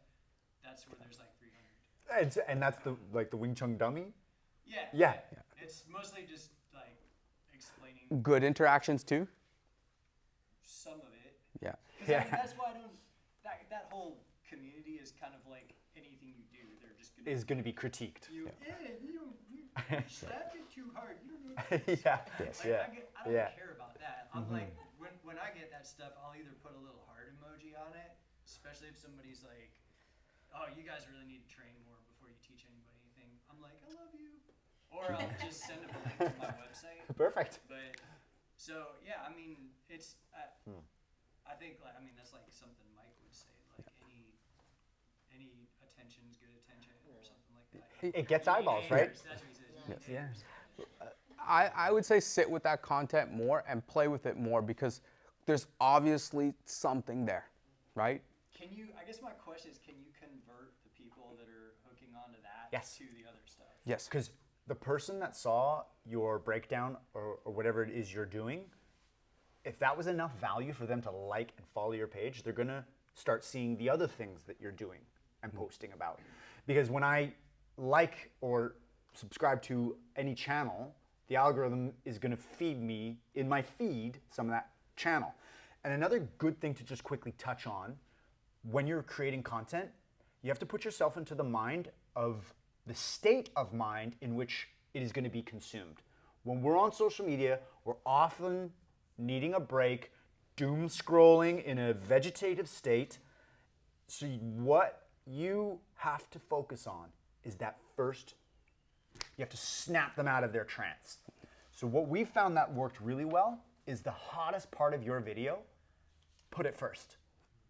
That's where there's like 300. And that's the Wing Chun dummy? Yeah. Yeah. It's mostly just like explaining Good interactions too? some of it. Yeah. 'Cause I mean, that's why I don't. That whole community is kind of like anything you do. They're just gonna Is going to be critiqued. you slapped it too hard. You don't know. Yeah. Like, Yeah. I don't Yeah. care about that. I'm like, when I get that stuff, I'll either put a little heart emoji on it, especially if somebody's like, oh, you guys really need to train more before you teach anybody anything. I'm like, I love you. Or I'll just send them a link to my website. Perfect. But, so, yeah, I mean, it's, I think, like, I mean, that's like something Mike would say, like any attention's good attention or something like that. It gets eyeballs, right? That's what he says. Yeah. I would say sit with that content more and play with it more, because there's obviously something there, right? Can you, I guess my question is, can you convert the people that are hooking onto that Yes. to the other stuff? Yes. Because the person that saw your breakdown or whatever it is you're doing, if that was enough value for them to like and follow your page, they're going to start seeing the other things that you're doing. I'm posting about. Because when I like or subscribe to any channel, the algorithm is going to feed me in my feed some of that channel. And another good thing to just quickly touch on, when you're creating content, you have to put yourself into the mind of the state of mind in which it is going to be consumed. When we're on social media, we're often needing a break, doom scrolling in a vegetative state. So what you have to focus on is that first, you have to snap them out of their trance. So what we found that worked really well is the hottest part of your video, put it first.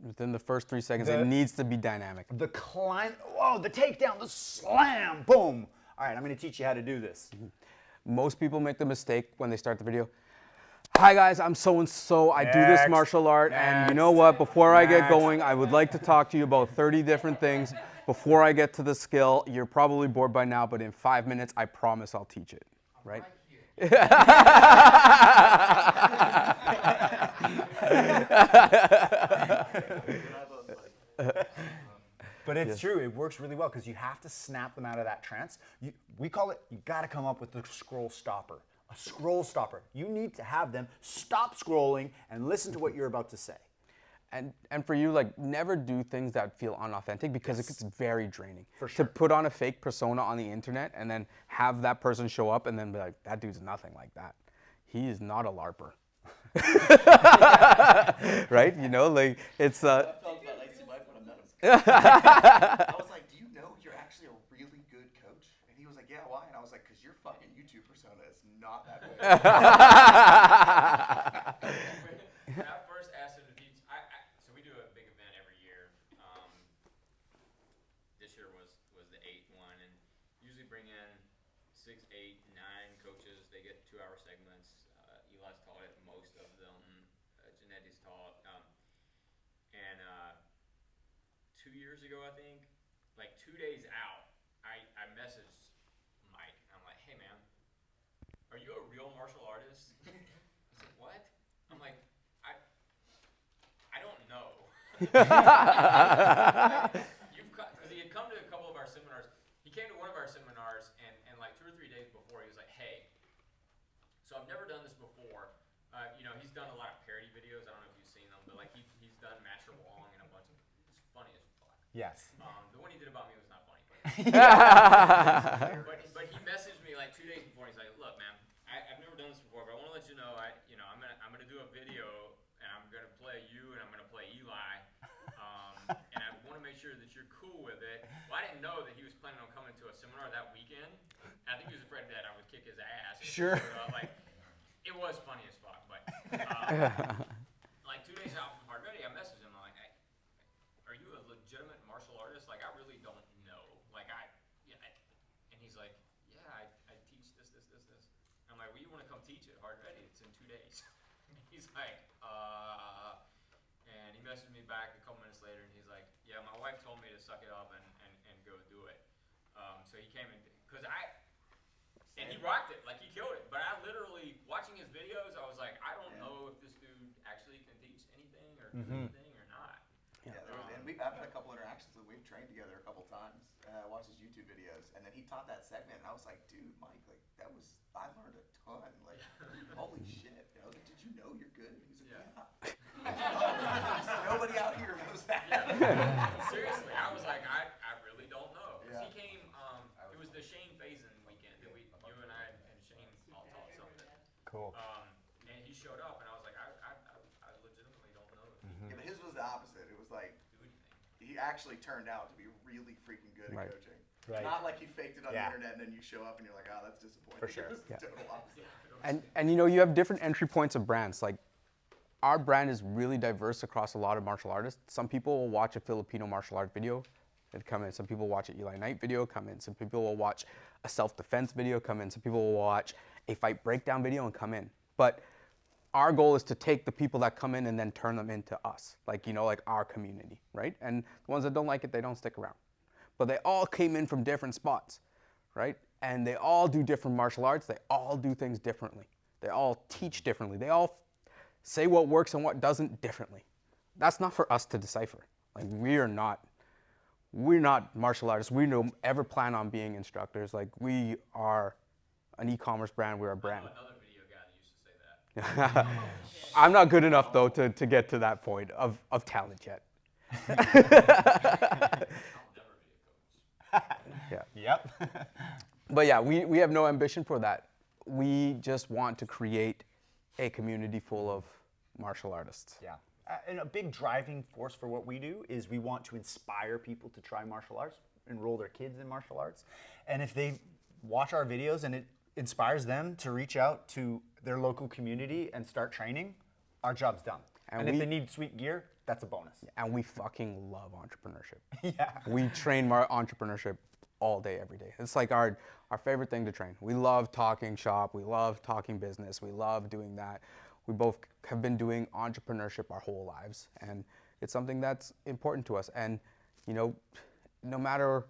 Within the first 3 seconds, it needs to be dynamic. The climb, whoa, the takedown, the slam, boom. All right, I'm gonna teach you how to do this. Most people make the mistake when they start the video. Hi guys, I'm so-and-so, I do this Next. martial art, and you know Next. what, before I get Next. going, I would like to talk to you about 30 different things. Before I get to the skill, you're probably bored by now, but in 5 minutes, I promise I'll teach it, right? But it's true, it works really well because you have to snap them out of that trance. We call it, you gotta come up with the scroll stopper. A scroll stopper. You need to have them stop scrolling and listen to what you're about to say. And for you, like, never do things that feel unauthentic because it gets very draining. For sure. To put on a fake persona on the internet and then have that person show up and then be like, that dude's nothing like that. He is not a LARPer. Right? You know, like, it's... I felt about Icy Mike when I met him. I was like, do you know you're actually a really good coach? And he was like, yeah, why? And I was like, because your fucking YouTube persona is not that good. When I first asked him to teach, so we do a big event every year. This year was the 8th one, and usually bring in 6, 8, 9 coaches. They get 2-hour segments. Eli's taught it, most of them. Janetti's taught. And 2 years ago, I think, like 2 days out, I messaged Mike. And I'm like, hey man, are you a real martial artist? He's like, what? I'm like, I don't know. Because he had come to a couple of our seminars. He came to one of our seminars, and like 2 or 3 days before, he was like, hey, so I've never done this before. You know, he's done a lot of parody videos. I don't know if you've seen them, but like he's done Master Wong and a bunch of, it's funny as fuck. Yes. The one he did about me was not funny. But, but he messaged me like 2 days before. And he's like, look, man, I've never done this before, but I want to let you know, I'm gonna do a video, and I'm gonna play you, and I'm gonna play Eli, and I want to make sure that you're cool with it. Well, I didn't know that he was planning on coming to a seminar that weekend. I think he was afraid that I would kick his ass. Sure. Like, it was funny as fuck, but like 2 days out from Hard Ready, I messaged him. I'm like, hey, are you a legitimate martial artist? Like, I really don't know. Like, and he's like, yeah, I teach this. I'm like, well, you want to come teach it, Hard Ready? It's in 2 days. He's like, and he messaged me back a couple minutes later, and he's like, yeah, my wife told me to suck it up and go do it. So he came in, and he rocked it, like he killed it. But I literally, watching his videos, I was like, I don't know if this dude actually can teach anything or do anything or not. Yeah, and we've had a couple interactions that we've trained together a couple times. I watched his YouTube videos, and then he taught that segment, and I was like, dude, Mike, like I learned a ton. Like, holy shit. I was like, did you know you're good? And he was like, yeah. Nobody out here knows that. Yeah. Seriously, I was like, I really don't know. 'Cause he came, it was the Shane Faison weekend that you and I and Shane all taught something. Cool. And he showed up, and I was like, I legitimately don't know. Yeah, but his was the opposite. It was like, he actually turned out to be really freaking good at coaching. Right. Not like he faked it on the Yeah. internet and then you show up and you're like, oh, that's disappointing. For sure. It was the total opposite. And you know, you have different entry points of brands. Like, our brand is really diverse across a lot of martial artists. Some people will watch a Filipino martial art video and come in. Some people watch an Eli Knight video, come in. Some people will watch a self-defense video, come in. Some people will watch a fight breakdown video and come in. But our goal is to take the people that come in and then turn them into us, like, you know, like our community, right? And the ones that don't like it, they don't stick around. But they all came in from different spots, right? And they all do different martial arts. They all do things differently. They all teach differently. They all say what works and what doesn't differently. That's not for us to decipher. Like, we're not we're not martial artists. We don't ever plan on being instructors. Like, we are an e-commerce brand. We're a I know brand. another video guy that used to say that. I'm not good enough though to get to that point of talent yet. I'll never be a coach. Yeah. Yep. But yeah, we have no ambition for that. We just want to create a community full of martial artists. Yeah. And a big driving force for what we do is we want to inspire people to try martial arts, enroll their kids in martial arts. And if they watch our videos and it inspires them to reach out to their local community and start training, our job's done. And if we- they need sweet gear, that's a bonus. And we fucking love entrepreneurship. Yeah. We train entrepreneurship all day, every day. It's like our favorite thing to train. We love talking shop. We love talking business. We love doing that. We both have been doing entrepreneurship our whole lives, and it's something that's important to us. And, you know, no matter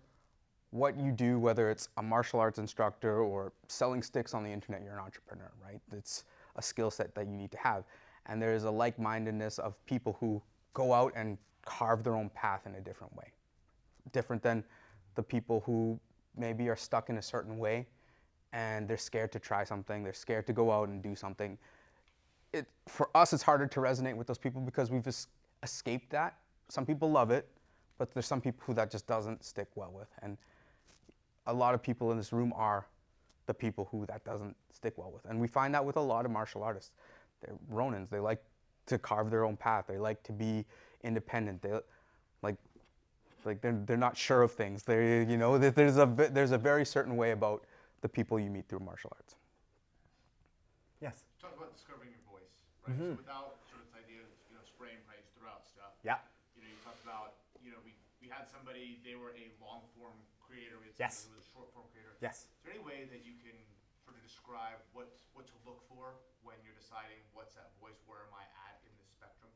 what you do, whether it's a martial arts instructor or selling sticks on the internet, you're an entrepreneur, right? It's a skill set that you need to have. And there's a like-mindedness of people who go out and carve their own path in a different way. Different than the people who maybe are stuck in a certain way and they're scared to try something, they're scared to go out and do something. For us, it's harder to resonate with those people because we've escaped that. Some people love it, but there's some people who that just doesn't stick well with. And a lot of people in this room are the people who that doesn't stick well with. And we find that with a lot of martial artists. They're Ronins. They like to carve their own path. They like to be independent. They they're not sure of things. There's a very certain way about the people you meet through martial arts. Yes. Talk about discovering your voice, right? So without sort of this idea of spraying praise throughout stuff. Yeah. You talked about we had somebody, they were a long form creator. We had Yes. somebody who was a short form creator. Yes. Is there any way that you can sort of describe what to look for when you're deciding what's that voice? Where am I at in this spectrum?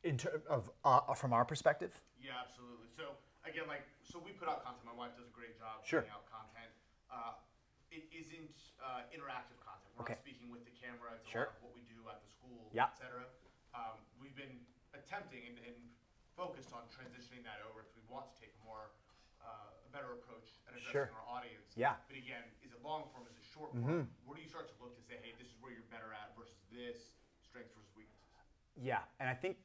In terms of from our perspective, Yeah, absolutely. So again, so we put out content. My wife does a great job Sure. putting out content. It isn't interactive content. We're Okay. not speaking with the camera. It's Sure. a lot of what we do at the school, Yeah. etc. We've been attempting and focused on transitioning that over because we want to take a better approach at addressing Sure. our audience. Yeah. But again, is it long form? Is it short form? Where do you start to look to say, hey, this is where you're better at versus this, strengths versus weaknesses? yeah, and I think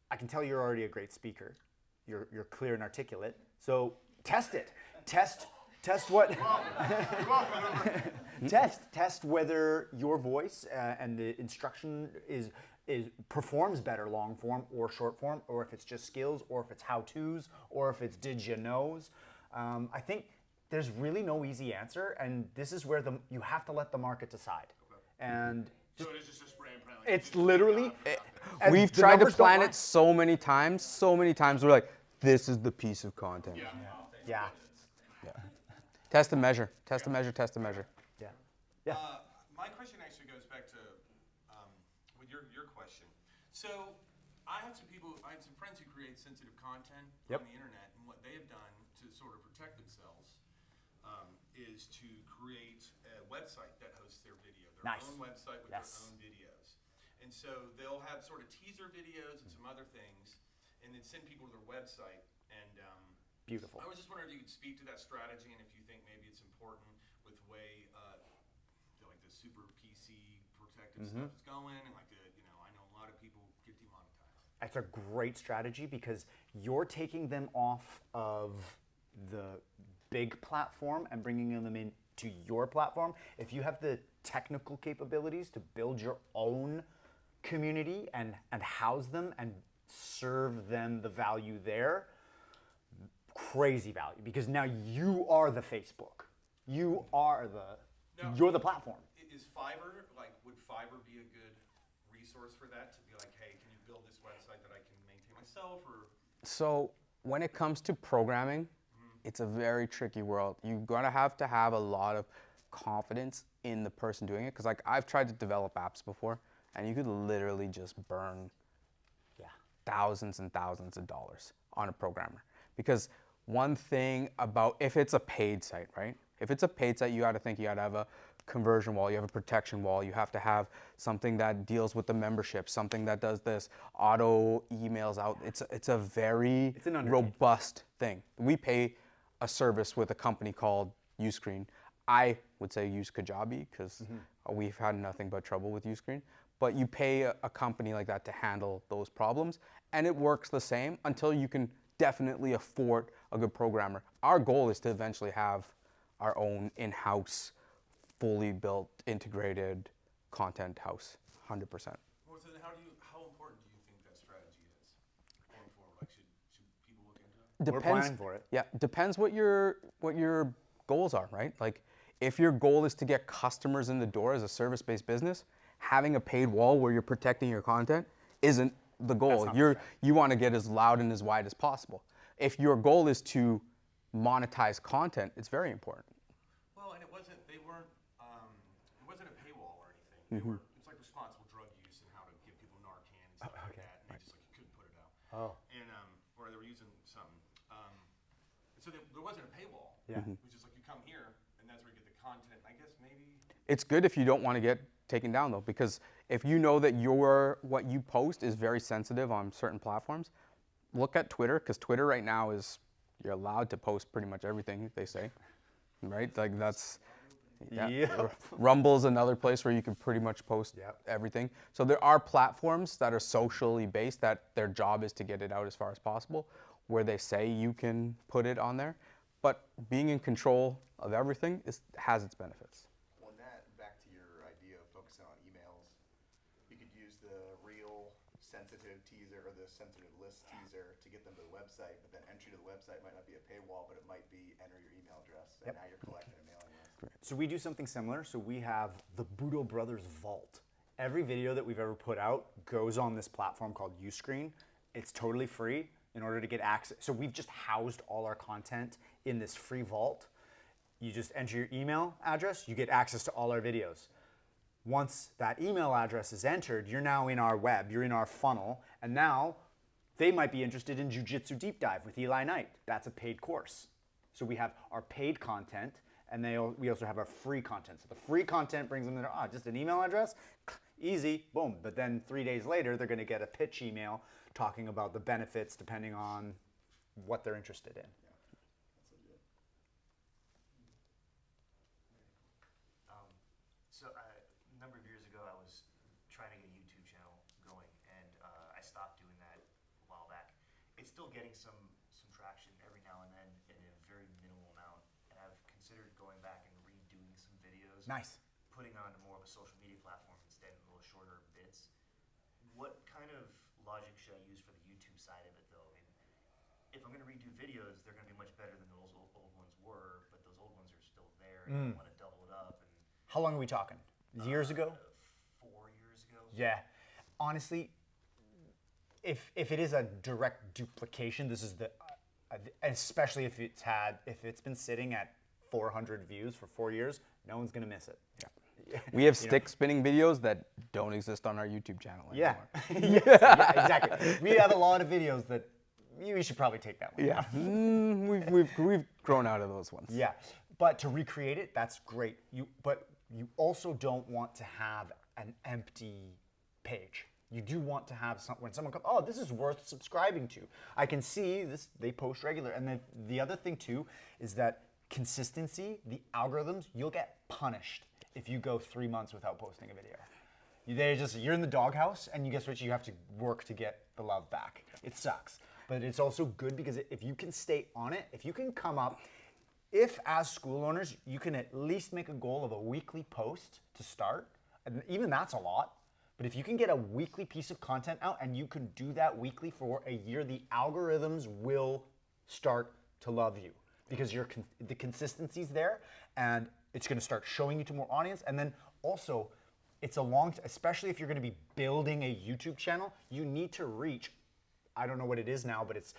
I can tell you're already a great speaker. You're clear and articulate. So test it. Test what. Test whether your voice and the instruction is performs better long form or short form, or if it's just skills, or if it's how-tos, or if it's did you knows. I think there's really no easy answer, and this is where you have to let the market decide. And So it is just a spray and pray. it's literally. and We've the tried to numbers don't plan lie. it so many times. We're like, this is the piece of content. Yeah. Test and measure. Test and measure. Test and measure. Yeah. Yeah. My question actually goes back to with your question. So I had some friends who create sensitive content Yep. on the internet, and what they have done to sort of protect themselves is to create a website that hosts their video, their Nice. own website with Yes. their own videos. And so they'll have sort of teaser videos and some other things, and then send people to their website. And Beautiful. I was just wondering if you could speak to that strategy, and if you think maybe it's important with the way like the super PC protective stuff is going, and like I know a lot of people get demonetized. That's a great strategy because you're taking them off of the big platform and bringing them into your platform. If you have the technical capabilities to build your own community and house them and serve them the value there, crazy value, because now you are the Facebook. You're the platform. Is Fiverr, would Fiverr be a good resource for that, to be like, hey, can you build this website that I can maintain myself? Or So when it comes to programming, it's a very tricky world. You're gonna have to have a lot of confidence in the person doing it. Because I've tried to develop apps before, and you could literally just burn thousands and thousands of dollars on a programmer. Because one thing about, if it's a paid site, right? If it's a paid site, you got to think you got to have a conversion wall, you have a protection wall, you have to have something that deals with the membership, something that does this auto emails out. It's a very an undertaking. robust thing. We pay a service with a company called Uscreen. I would say use Kajabi because we've had nothing but trouble with Uscreen. But you pay a company like that to handle those problems, and it works the same until you can definitely afford a good programmer. Our goal is to eventually have our own in-house, fully built, integrated content house, 100%. Well, so then how important do you think that strategy is going forward? Like, should people look into it? We're planning for it. Yeah, depends what your goals are, right? Like, if your goal is to get customers in the door as a service-based business, having a paid wall where you're protecting your content isn't the goal. That's not You want to get as loud and as wide as possible. If your goal is to monetize content, it's very important. Well, and it wasn't a paywall or anything. It's like responsible drug use and how to give people Narcan and stuff like that. And they just like couldn't put it out. Oh. And or they were using something. And so there wasn't a paywall. Yeah. It was just like you come here and that's where you get the content. I guess maybe. It's good if you don't want to get taken down though, because if you know that what you post is very sensitive on certain platforms, look at Twitter, because Twitter right now you're allowed to post pretty much everything they say, right? Like that's. Yeah. Yep. Rumble's another place where you can pretty much post Yep. everything. So there are platforms that are socially based that their job is to get it out as far as possible, where they say you can put it on there. But being in control of everything has its benefits. On that, back to your idea of focusing on emails, you could use the real sensitive teaser or the sensitive list teaser to get them to the website, but then entry to the website might not be a paywall, but it might be enter your email address, and now you're collecting a mailing list. So we do something similar. So we have the Budo Brothers Vault. Every video that we've ever put out goes on this platform called Uscreen. It's totally free in order to get access. So we've just housed all our content in this free vault. You just enter your email address, you get access to all our videos. Once that email address is entered, you're now in our web, you're in our funnel, and now they might be interested in Jiu-Jitsu Deep Dive with Eli Knight. That's a paid course. So we have our paid content, and we also have our free content. So the free content brings them to just an email address, easy, boom. But then 3 days later, they're going to get a pitch email talking about the benefits depending on what they're interested in. So a number of years ago, I was trying to get a YouTube channel going, and I stopped doing that a while back. It's still getting some traction every now and then in a very minimal amount, and I've considered going back and redoing some videos. Nice. Putting it onto more of a social media platform instead, a little shorter bits. What kind of logic should I use for the YouTube side of it, though? I mean, if I'm going to redo videos, they're going to be much better than those old ones were, but those old ones are still there, and I want to double it up. And How long are we talking? Years ago? 4 years ago. Yeah. Honestly, if it is a direct duplication, this is especially if it's been sitting at 400 views for 4 years, no one's gonna miss it. Yeah. We have stick spinning videos that don't exist on our YouTube channel Yeah. anymore. Yes, yeah, exactly. We have a lot of videos that we should probably take that one. Yeah. We've grown out of those ones. Yeah. But to recreate it, that's great. But you also don't want to have an empty page. You do want to have when someone comes, oh, this is worth subscribing to. I can see this, they post regular. And then the other thing too is that consistency, the algorithms, you'll get punished if you go 3 months without posting a video. You're in the doghouse, and you guess what? You have to work to get the love back. It sucks. But it's also good because if you can stay on it, if you can come up, if as school owners, you can at least make a goal of a weekly post to start, and even that's a lot, but if you can get a weekly piece of content out and you can do that weekly for a year, the algorithms will start to love you because the consistency's there, and it's gonna start showing you to more audience. And then also, it's especially if you're gonna be building a YouTube channel, you need to reach, I don't know what it is now, but it's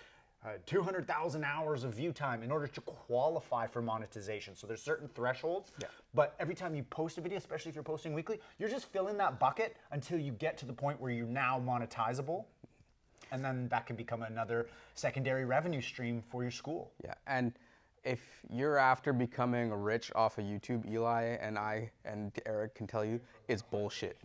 200,000 hours of view time in order to qualify for monetization. So there's certain thresholds, but every time you post a video, especially if you're posting weekly, you're just filling that bucket until you get to the point where you're now monetizable. And then that can become another secondary revenue stream for your school. Yeah, and If you're after becoming rich off of YouTube, Eli and I and Eric can tell you it's bullshit.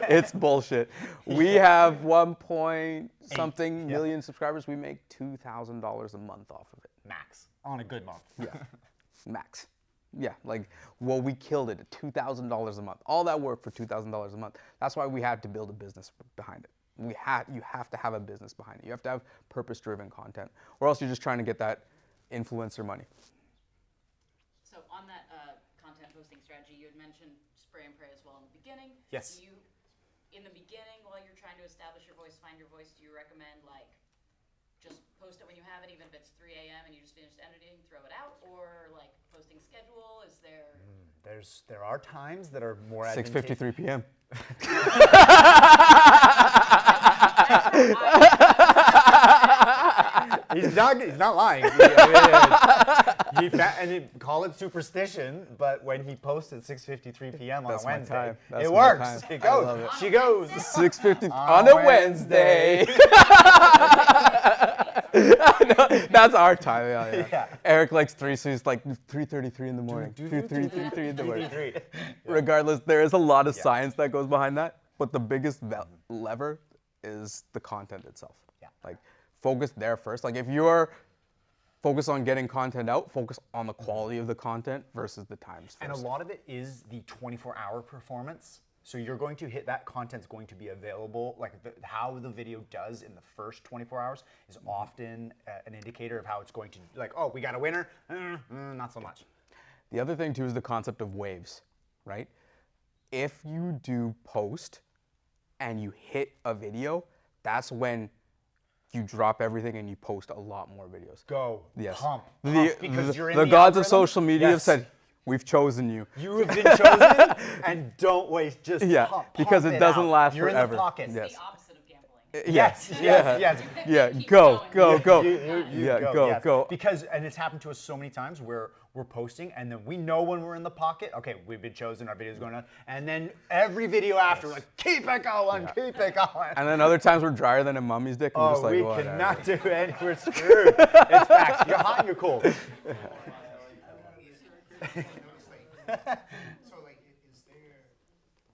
It's bullshit. We have 1 point something million subscribers. We make $2,000 a month off of it. Max on a good month. Yeah, max. Yeah, like, well, we killed it at $2,000 a month. All that work for $2,000 a month. That's why we had to build a business behind it. You have to have a business behind it. You have to have purpose-driven content, or else you're just trying to get that influencer money. So on that content posting strategy, you had mentioned spray and pray as well in the beginning. Yes. Do you, in the beginning, while you're trying to establish your voice, find your voice, do you recommend like just post it when you have it, even if it's 3 a.m. and you just finished editing, throw it out, or like posting schedule? Is there? There are times that are more advantageous. 6:53 p.m. He's not lying. Call it superstition, but when he posts at 6:53 p.m. on That's a my Wednesday, time. That's it my works. time. It I goes. love it. She goes. 6:50 on a Wednesday. That's our time. Yeah. Yeah. Eric likes 3, so he's like 3:33 in the morning. 3:33 in the morning. Regardless, there is a lot of science that goes behind that, but the biggest lever is the content itself. Yeah. Like, focus there first. Like, if you're focused on getting content out, focus on the quality of the content versus the times first. And a lot of it is the 24-hour performance. So you're going to hit that content's going to be available. Like how the video does in the first 24 hours is often an indicator of how it's going to, like, oh, we got a winner? Not so much. The other thing too is the concept of waves, right? If you do post and you hit a video, that's when you drop everything and you post a lot more videos. Go. Yes. Pump. Because you're in the the gods of algorithm. social media have Yes. said, we've chosen you. You have been chosen, and don't waste. Just Yeah, pump because it doesn't out. last You're forever. in the pocket. Yes. The opposite of gambling. Yes. Yeah, Keep go, going. go. You Yeah, yes. go. Because, and it's happened to us so many times where we're posting and then we know when we're in the pocket, okay, we've been chosen, our video's going on, and then every video after, we're like, keep it going, keep it going. And then other times we're drier than a mummy's dick, and we're Oh, just like, we whatever. cannot do it. We're screwed. It's facts. You're hot and you're cold. So like, is there?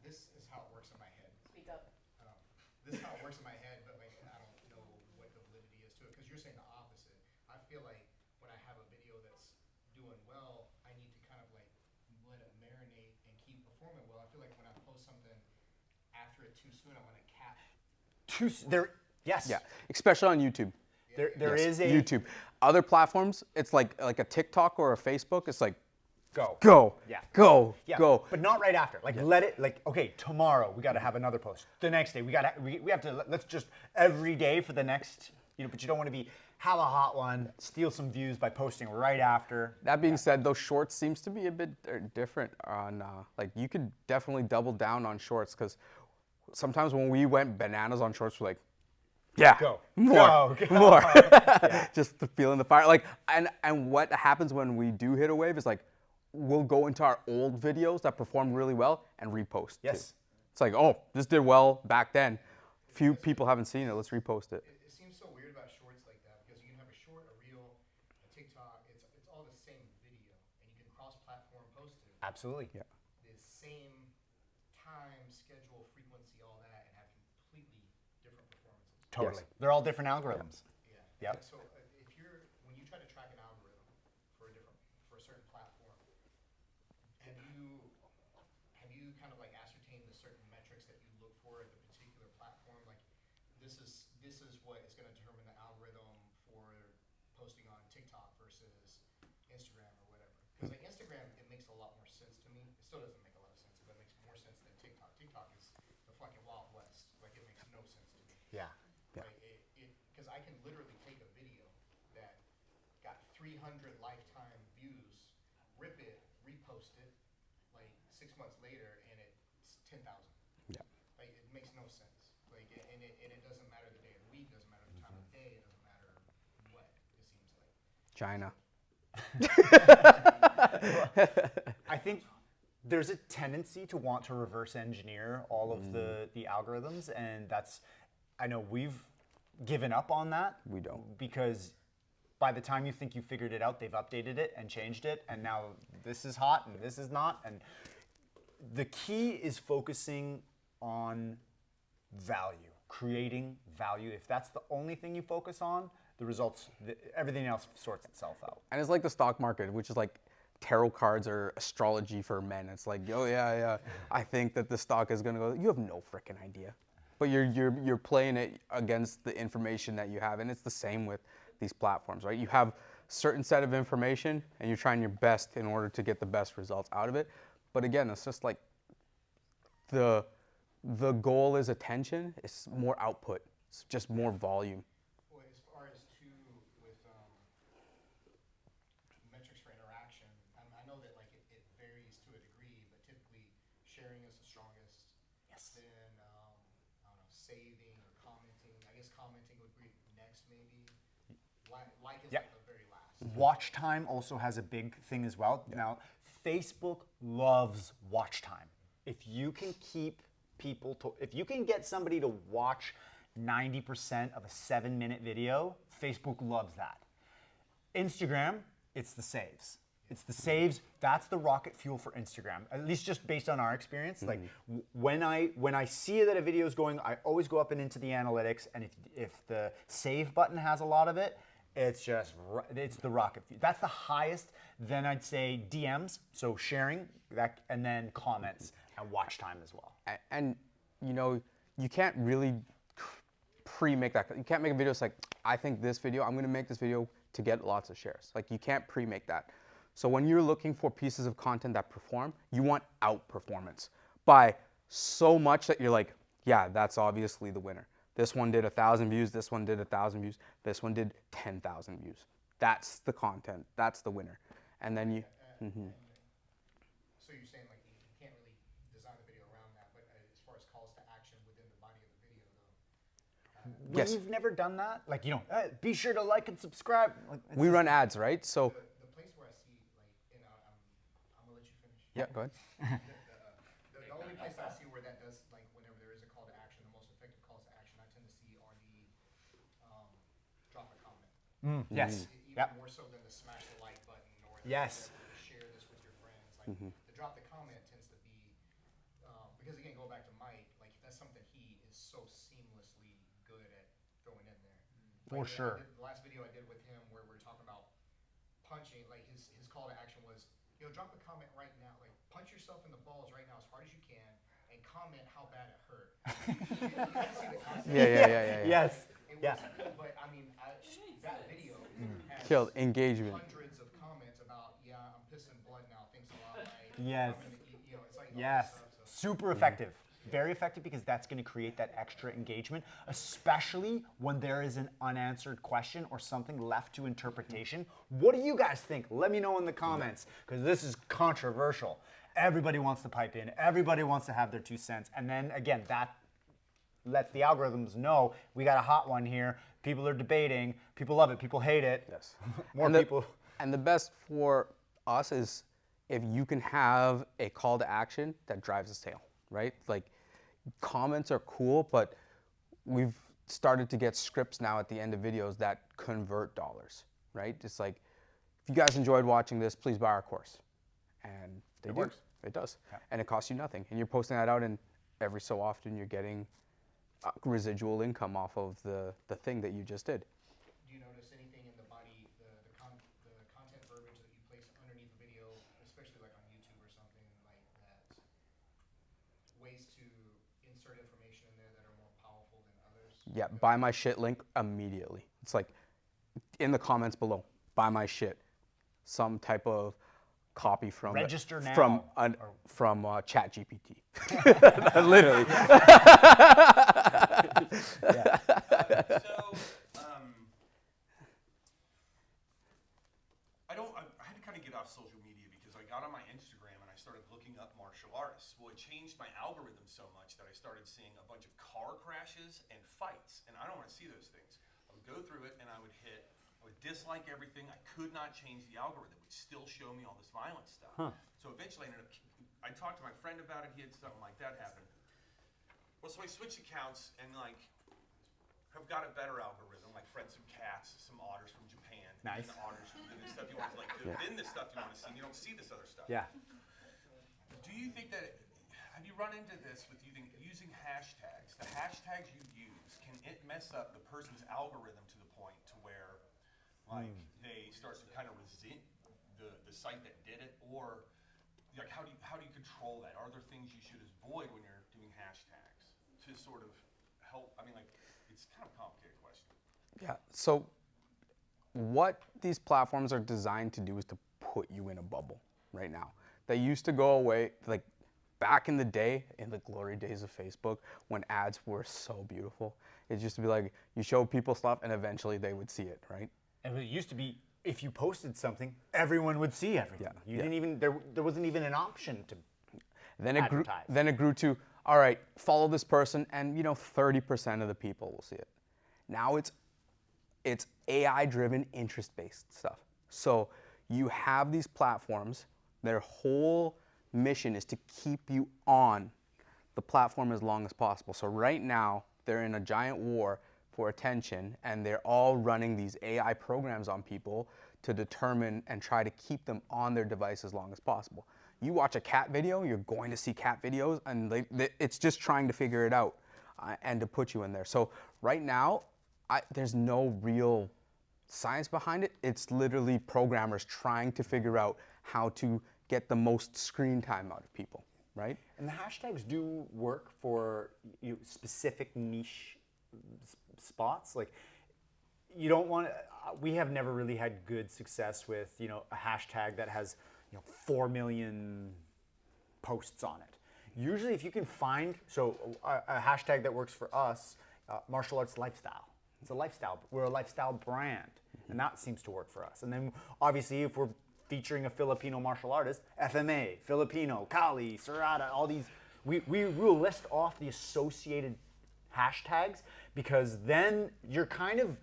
This is how it works in my head. Speak up. This is how it works in my head, but like I don't know what the validity is to it because you're saying the opposite. I feel like when I have a video that's doing well, I need to kind of like let it marinate and keep performing well. I feel like when I post something after it too soon, I'm gonna cap. Yes. Yeah, especially on YouTube. There Yes, is a YouTube. Other platforms, it's like a TikTok or a Facebook. It's like go. Yeah. Go. Go. But not right after. Like let it. Like okay, tomorrow we got to have another post. The next day we have to. Let's just every day for the next. But you don't want to have a hot one, steal some views by posting right after. That being said, those shorts seems to be a bit different. On like you could definitely double down on shorts because sometimes when we went bananas on shorts, we're like, yeah, Go. more, Go. more. Just the feeling the fire. Like and what happens when we do hit a wave is like we'll go into our old videos that performed really well and repost. Yes. Too. It's like, oh, this did well back then. Few people haven't seen it. Let's repost it. It seems so weird about shorts like that because you can have a short, a reel, a TikTok. It's all the same video, and you can cross-platform post it. Absolutely. Yeah. The same time, schedule, frequency, all that, and have completely different performances. Totally. Yes. They're all different algorithms. Yeah. Yep. So when you try to track an algorithm for a certain platform, have you kind of like ascertained the certain metrics that you look for at the particular platform? Like this is what is going to determine the algorithm for posting on TikTok versus Instagram or whatever. Because like Instagram, it makes a lot more sense to me. It still doesn't make a lot of sense, but it makes more sense than TikTok. TikTok is the fucking Wild West. Like it makes no sense to me. Yeah. Yeah. Like because I can literally take a video that got 300 lifetime views, rip it, repost it, like 6 months later, and it's 10,000. Yeah. Like it makes no sense. Like and it doesn't matter the day of the week, doesn't matter the time of day, it doesn't matter what. It seems like. China. I think there's a tendency to want to reverse engineer all of the algorithms, and I know we've given up on that. We don't. Because by the time you think you figured it out, they've updated it and changed it, and now this is hot and this is not. And the key is focusing on value, creating value. If that's the only thing you focus on, the results, everything else sorts itself out. And it's like the stock market, which is like tarot cards or astrology for men. It's like, oh yeah, I think that the stock is gonna go. You have no freaking idea, but you're playing it against the information that you have, and it's the same with these platforms, right? You have a certain set of information, and you're trying your best in order to get the best results out of it. But again, it's just like the goal is attention. It's more output. It's just more volume. Well, as far as too with metrics for interaction, I know that like it varies to a degree, but typically sharing is the strongest. Yes. Then I don't know, saving or commenting. I guess commenting would be next maybe. Like is Yep. like the very last. Watch time also has a big thing as well. Now, Facebook loves watch time. If you can keep people to, if you can get somebody to watch 90% of a 7-minute video, Facebook loves that. Instagram, it's the saves. It's the saves. That's the rocket fuel for Instagram. At least just based on our experience. Like when I see that a video is going, I always go up and into the analytics, and if the save button has a lot of it, it's the rocket fuel. That's the highest. Then I'd say DMs, so sharing that, and then comments and watch time as well. And you know, you can't really pre-make that. You can't make a video that's like, I think this video, I'm gonna make this video to get lots of shares. Like, you can't pre-make that. So when you're looking for pieces of content that perform, you want outperformance by so much that you're like, yeah, that's obviously the winner. This one did 1,000 views, this one did 1,000 views, this one did 10,000 views. That's the content, that's the winner. And then you, So you're saying like you can't really design the video around that, but as far as calls to action within the body of the video though. When yes, you've never done that, like, you know, be sure to like and subscribe. Like, we run ads, right? So, The place where I see like, and I'm gonna let you finish. yeah, go ahead. The only place I see where that does, like, whenever there is a call to action, the most effective calls to action I tend to see are the drop a comment. Yes. Even Yep. more so than the smash the like button or the Yes. share this with your friends. Like the drop the comment tends to be because again, go back to Mike, like that's something he is so seamlessly good at throwing in there. For sure. The last video I did with him where we're talking about punching, like his call to action was, drop a comment right now, like punch yourself in the balls right now as hard as you can, and comment how bad it hurt. You can see the concept. Yeah. Yes. It was Yeah. cool, but I mean, that video has Killed engagement. hundreds of comments about, I'm pissing blood now, thanks a lot, like, Yes. I'm gonna eat, it's like all Yes. this stuff, so. Super effective. Very effective, because that's going to create that extra engagement, especially when there is an unanswered question or something left to interpretation. What do you guys think? Let me know in the comments, because this is controversial. Everybody wants to pipe in. Everybody wants to have their 2 cents. And then again, that lets the algorithms know we got a hot one here. People are debating. People love it. People hate it. Yes. More people. And the best for us is if you can have a call to action that drives a sale, right? Like, comments are cool, but we've started to get scripts now at the end of videos that convert dollars, right? It's like, if you guys enjoyed watching this, please buy our course. And it works. It does. Yeah. And it costs you nothing. And you're posting that out, and every so often you're getting residual income off of the thing that you just did. Do you notice anything in the body, the content verbiage that you place underneath the video, especially like on YouTube or something like that, ways to insert information in there that are more powerful than others? Yeah, buy my shit link immediately. It's like in the comments below, buy my shit. Some type of copy from Register now. from ChatGPT. Literally. I had to kind of get off social media because I got on my Instagram and I started looking up martial artists. Well, it changed my algorithm so much that I started seeing a bunch of car crashes and fights, and I don't want to see those things. I would go through it and I would dislike everything. I could not change the algorithm. It would still show me all this violent stuff. So eventually I talked to my friend about it. He had something like that happen. Well, so I switched accounts, and like have got a better algorithm, like fred some cats, some otters from Japan. Nice. And the otters, and the stuff you want, like then the stuff you want to see. You don't see this other stuff. Yeah. Do you think that, have you run into this with using hashtags? The hashtags you use, can it mess up the person's algorithm to the point to where, like, they start to kind of resent the site that did it, or like how do you control that? Are there things you should avoid when you're doing hashtags to sort of help? I mean, like, it's kind of a complicated question. Yeah. So what these platforms are designed to do is to put you in a bubble right now. They used to go away, like back in the day, in the glory days of Facebook, when ads were so beautiful. It used to be like, you show people stuff and eventually they would see it, right? And it used to be, if you posted something, everyone would see everything. Yeah, You yeah. didn't even, there wasn't even an option to Then it grew. advertise. Then it grew to, all right, follow this person, and 30% of the people will see it. Now it's AI-driven, interest-based stuff. So you have these platforms. Their whole mission is to keep you on the platform as long as possible. So right now they're in a giant war for attention, and they're all running these AI programs on people to determine and try to keep them on their device as long as possible. You watch a cat video, you're going to see cat videos, and it's just trying to figure it out and to put you in there. So right now, there's no real science behind it. It's literally programmers trying to figure out how to get the most screen time out of people, right? And the hashtags do work for specific niche spots. Like, you don't want to, we have never really had good success with, a hashtag that has, 4 million posts on it. Usually if you can find, a hashtag that works for us, martial arts lifestyle. It's a lifestyle, we're a lifestyle brand, and that seems to work for us. And then obviously if we're featuring a Filipino martial artist, FMA, Filipino, Kali, Serrata, all these, we will list off the associated hashtags, because then you're kind of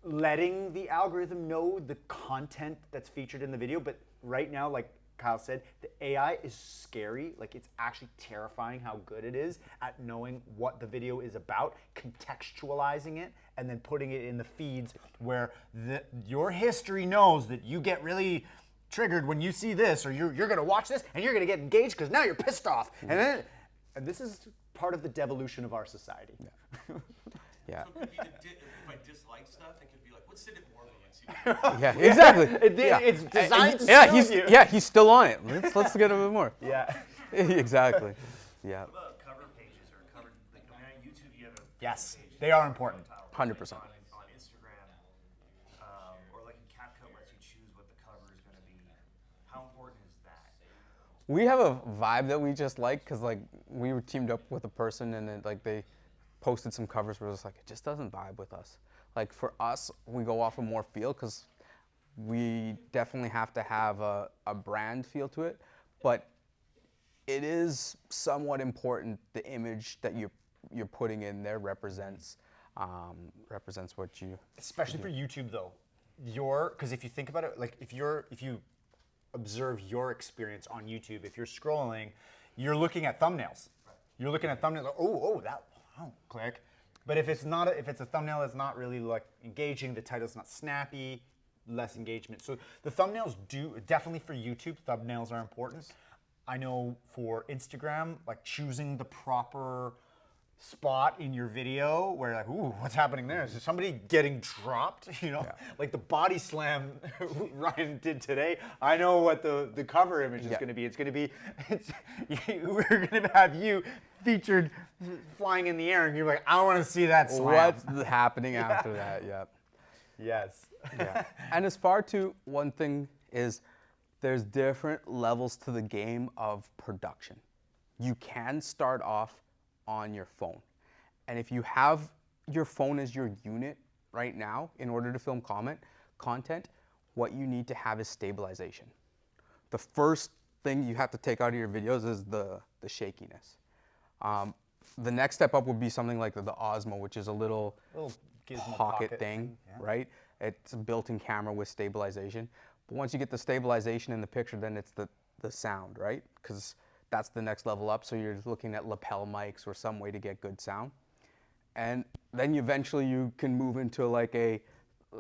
letting the algorithm know the content that's featured in the video. But right now, like Kyle said, the AI is scary. Like, it's actually terrifying how good it is at knowing what the video is about, contextualizing it, and then putting it in the feeds where your history knows that you get really triggered when you see this, or you're going to watch this and you're going to get engaged because now you're pissed off. And this is part of the devolution of our society. Yeah. So it could be if I dislike stuff, it could be like, let's send it more than Yeah, exactly. It's designed to yeah, shield you. Yeah, he's still on it. Let's get a bit more. Yeah. Exactly. Yeah. What about cover pages or cover? Like, I mean, on YouTube, you have a Yes, cover page. they are important. 100%. On Instagram, or like in CapCut lets you choose what the cover is going to be. How important is that? We have a vibe that we just like, because like we were teamed up with a person, and then like they posted some covers where it's like, it just doesn't vibe with us. Like for us, we go off of more feel, because we definitely have to have a brand feel to it, but it is somewhat important. The image that you're putting in there represents what you. Especially for YouTube though, because if you think about it, like if you observe your experience on YouTube, if you're scrolling, you're looking at thumbnails. You're looking at thumbnails. Like, click. But if it's a thumbnail that's not really like engaging, the title's not snappy, less engagement. So the thumbnails definitely for YouTube, thumbnails are important. I know for Instagram, like choosing the proper spot in your video where like, ooh, what's happening there? Is there somebody getting dropped? Like the body slam Ryan did today. I know what the cover image is going to be. It's going to be, we're going to have you featured flying in the air, and you're like, I want to see that slam. What's happening after that? Yep. Yes. Yeah. And as far to one thing is, there's different levels to the game of production. You can start off on your phone. And if you have your phone as your unit right now, in order to film content, what you need to have is stabilization. The first thing you have to take out of your videos is the shakiness. The next step up would be something like the Osmo, which is a little gizmo pocket thing, right? It's a built-in camera with stabilization. But once you get the stabilization in the picture, then it's the sound, right? Because that's the next level up. So you're looking at lapel mics or some way to get good sound. And then eventually you can move into like a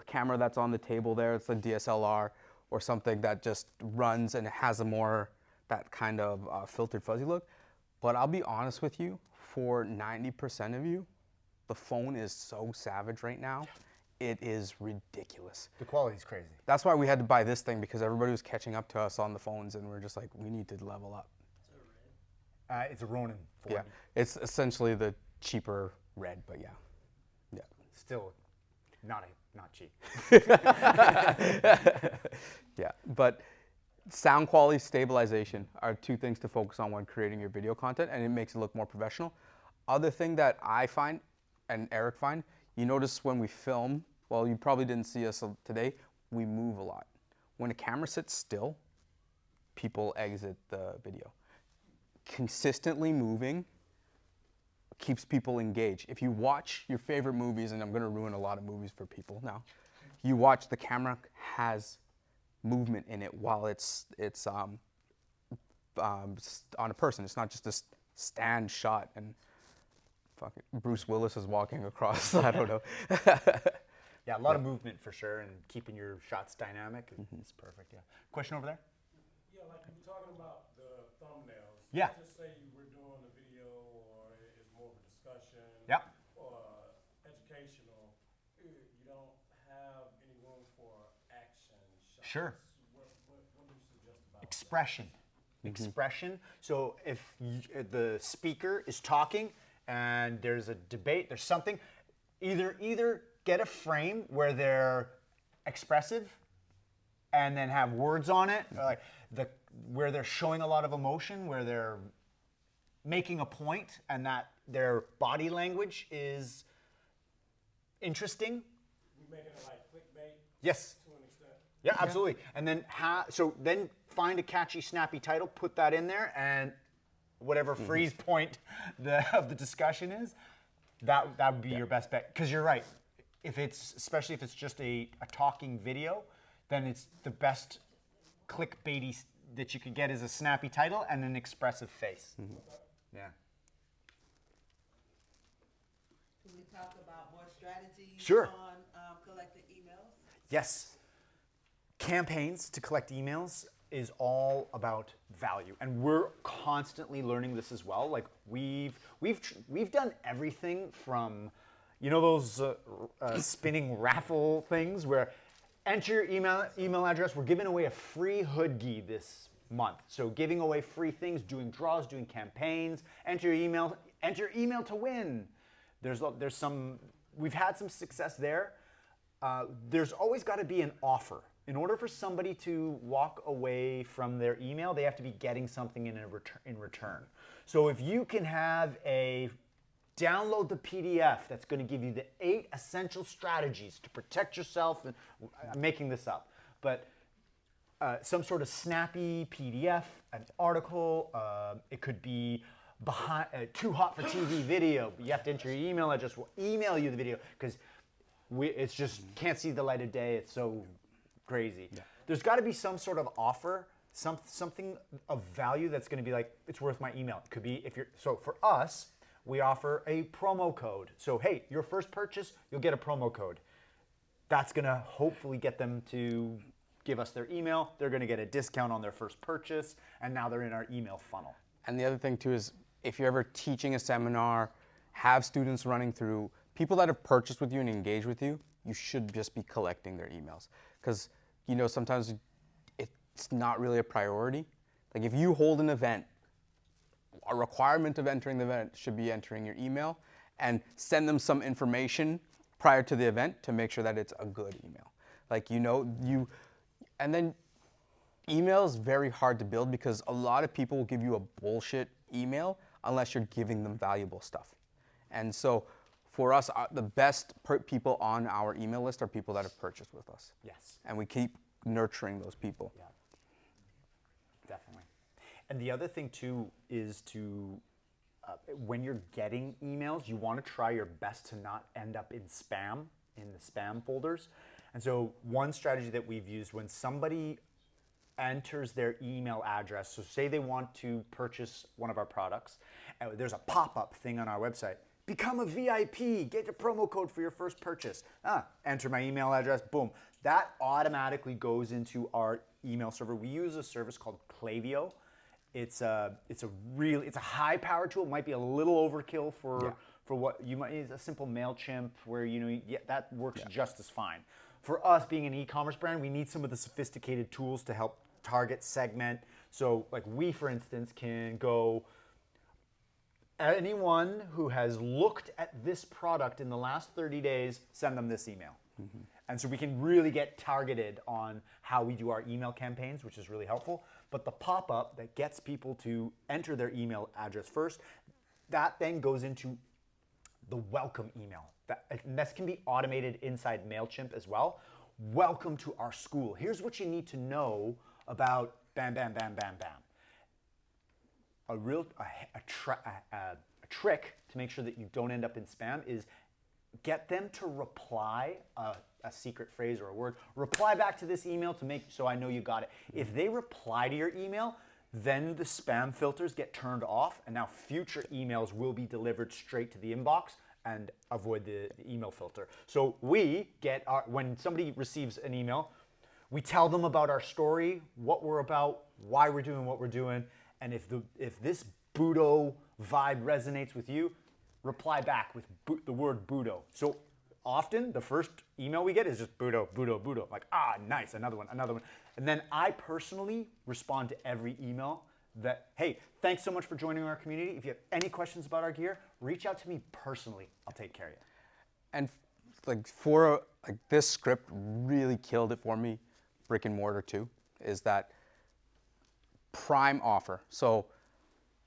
camera that's on the table there. It's a DSLR or something that just runs and has a more, that kind of filtered fuzzy look. But I'll be honest with you, for 90% of you, the phone is so savage right now. It is ridiculous. The quality's crazy. That's why we had to buy this thing, because everybody was catching up to us on the phones, and we're just like, we need to level up. It's a Ronin 40. Yeah, it's essentially the cheaper red, but yeah. Still not cheap. Yeah, but sound quality, stabilization are two things to focus on when creating your video content, and it makes it look more professional. Other thing that I find, and Eric find, you notice when we film, well, you probably didn't see us today, we move a lot. When a camera sits still, people exit the video. Consistently moving keeps people engaged. If you watch your favorite movies, and I'm going to ruin a lot of movies for people now, you watch, the camera has movement in it while it's on a person. It's not just a stand shot and fucking Bruce Willis is walking across. I don't know. Yeah, a lot of movement for sure, and keeping your shots dynamic is perfect. Yeah. Question over there? Yeah, like you were talking about the thumbnails. Yeah. Let's just say you were doing a video or it's more of a discussion. Yeah. Or educational. You don't have any room for action shots. Sure. What do you suggest about Expression. Expression. So if the speaker is talking and there's a debate, there's something, either get a frame where they're expressive and then have words on it, or like where they're showing a lot of emotion, where they're making a point and that their body language is interesting. You making it like clickbait Yes. to an extent? Yeah, absolutely. And then then find a catchy, snappy title, put that in there, and whatever freeze point of the discussion is, that would be your best bet. Because you're right. Especially if it's just a talking video, then it's the best clickbaity that you can get is a snappy title and an expressive face. Yeah. Can we talk about more strategies Sure. on collecting emails? Yes. Campaigns to collect emails is all about value, and we're constantly learning this as well. Like we've done everything from, those spinning raffle things where enter your email address. We're giving away a free hoodie this month, so giving away free things, doing draws, doing campaigns. Enter your email to win. There's some, we've had some success there. There's always got to be an offer. In order for somebody to walk away from their email, they have to be getting something in return. So if you can have download the PDF that's going to give you the 8 essential strategies to protect yourself, and I'm making this up, but some sort of snappy PDF, an article, it could be behind too hot for TV video, but you have to enter your email address. We'll email you the video because it's just can't see the light of day. It's so crazy. Yeah. There's got to be some sort of offer, something of value that's going to be like, it's worth my email. It could be so for us, we offer a promo code. So hey, your first purchase, you'll get a promo code. That's going to hopefully get them to give us their email. They're going to get a discount on their first purchase, and now they're in our email funnel. And the other thing too is, if you're ever teaching a seminar, have students running through, people that have purchased with you and engaged with you, you should just be collecting their emails. Because sometimes it's not really a priority. Like if you hold an event, a requirement of entering the event should be entering your email, and send them some information prior to the event to make sure that it's a good email. Like and then email is very hard to build because a lot of people will give you a bullshit email unless you're giving them valuable stuff. And so for us, the best people on our email list are people that have purchased with us. Yes. And we keep nurturing those people. Yeah. Definitely. And the other thing too is to, when you're getting emails, you want to try your best to not end up in the spam folders. And so one strategy that we've used, when somebody enters their email address, so say they want to purchase one of our products, there's a pop-up thing on our website, become a VIP, get a promo code for your first purchase. Enter my email address, boom. That automatically goes into our email server. We use a service called Klaviyo. It's a high power tool. It might be a little overkill for what you might. It's a simple MailChimp where that works just as fine. For us being an e-commerce brand, we need some of the sophisticated tools to help target, segment. So like we, for instance, can go, anyone who has looked at this product in the last 30 days, send them this email. And so we can really get targeted on how we do our email campaigns, which is really helpful. But the pop-up that gets people to enter their email address first, that then goes into the welcome email. This can be automated inside MailChimp as well. Welcome to our school. Here's what you need to know about bam, bam, bam, bam, bam. A trick to make sure that you don't end up in spam is get them to reply a secret phrase or a word. Reply back to this email so I know you got it. If they reply to your email, then the spam filters get turned off, and now future emails will be delivered straight to the inbox and avoid the email filter. So when somebody receives an email, we tell them about our story, what we're about, why we're doing what we're doing, and if this Budo vibe resonates with you, reply back with the word Budo. So often the first email we get is just Budo, Budo, Budo. Like, nice, another one. And then I personally respond to every email that, hey, thanks so much for joining our community. If you have any questions about our gear, reach out to me personally. I'll take care of you. And this script really killed it for me, brick and mortar too, is that prime offer. So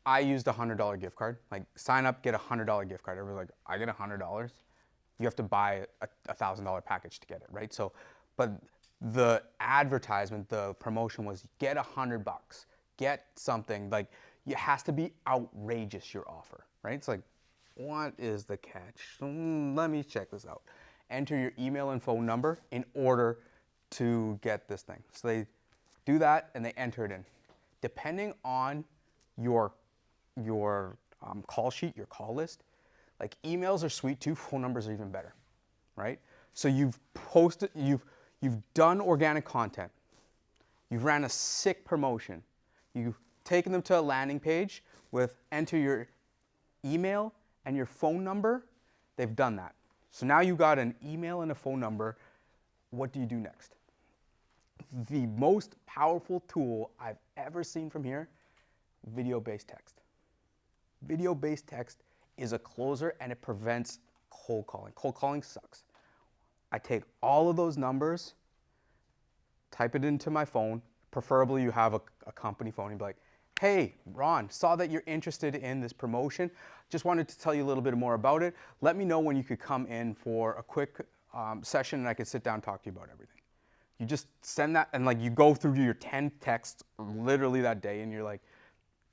I used a $100 gift card. Like, sign up, get a $100 gift card. Everyone's like, I get $100. You have to buy a $1,000 package to get it, right? So, but the advertisement, the promotion was get $100, get something. Like, it has to be outrageous, your offer, right? It's like, what is the catch? Let me check this out. Enter your email and phone number in order to get this thing. So they do that and they enter it in. Depending on your call sheet, your call list, like emails are sweet too, phone numbers are even better, right? So you've posted, you've done organic content, you've ran a sick promotion, you've taken them to a landing page with enter your email and your phone number, they've done that. So now you got an email and a phone number, what do you do next? The most powerful tool I've ever seen from here, video-based text. Video-based text is a closer and it prevents cold calling. Cold calling sucks. I take all of those numbers, type it into my phone, preferably you have a company phone, and be like, hey, Ron, saw that you're interested in this promotion. Just wanted to tell you a little bit more about it. Let me know when you could come in for a quick session and I could sit down and talk to you about everything. You just send that and like you go through your 10 texts literally that day and you're like,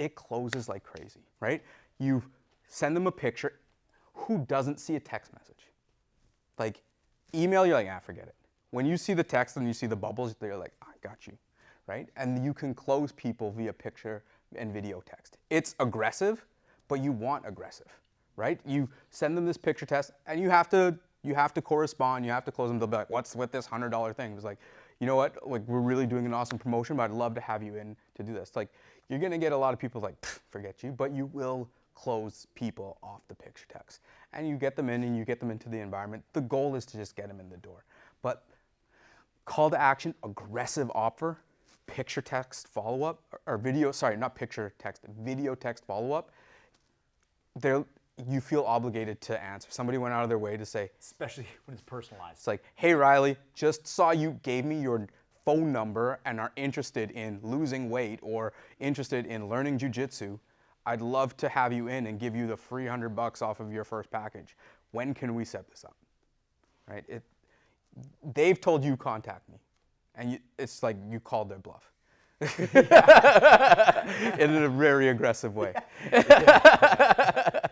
it closes like crazy, right? You send them a picture. Who doesn't see a text message? Like email, you're like, forget it. When you see the text and you see the bubbles, they're like, I got you, right? And you can close people via picture and video text. It's aggressive, but you want aggressive, right? You send them this picture test and you have to correspond, you have to close them. They'll be like, what's with this $100 thing? It's like, you know what, like we're really doing an awesome promotion, but I'd love to have you in to do this. Like you're gonna get a lot of people like, forget you, but you will close people off the picture text. And you get them in and you get them into the environment. The goal is to just get them in the door. But call to action, aggressive offer, picture text follow-up, or video, sorry, not picture text, video text follow-up, you feel obligated to answer. Somebody went out of their way to say, especially when it's personalized. It's like, hey Riley, just saw you gave me your phone number and are interested in losing weight or interested in learning jujitsu. I'd love to have you in and give you the free $100 off of your first package. When can we set this up? Right? They've told you contact me, and it's like you called their bluff. In a very aggressive way. Yeah.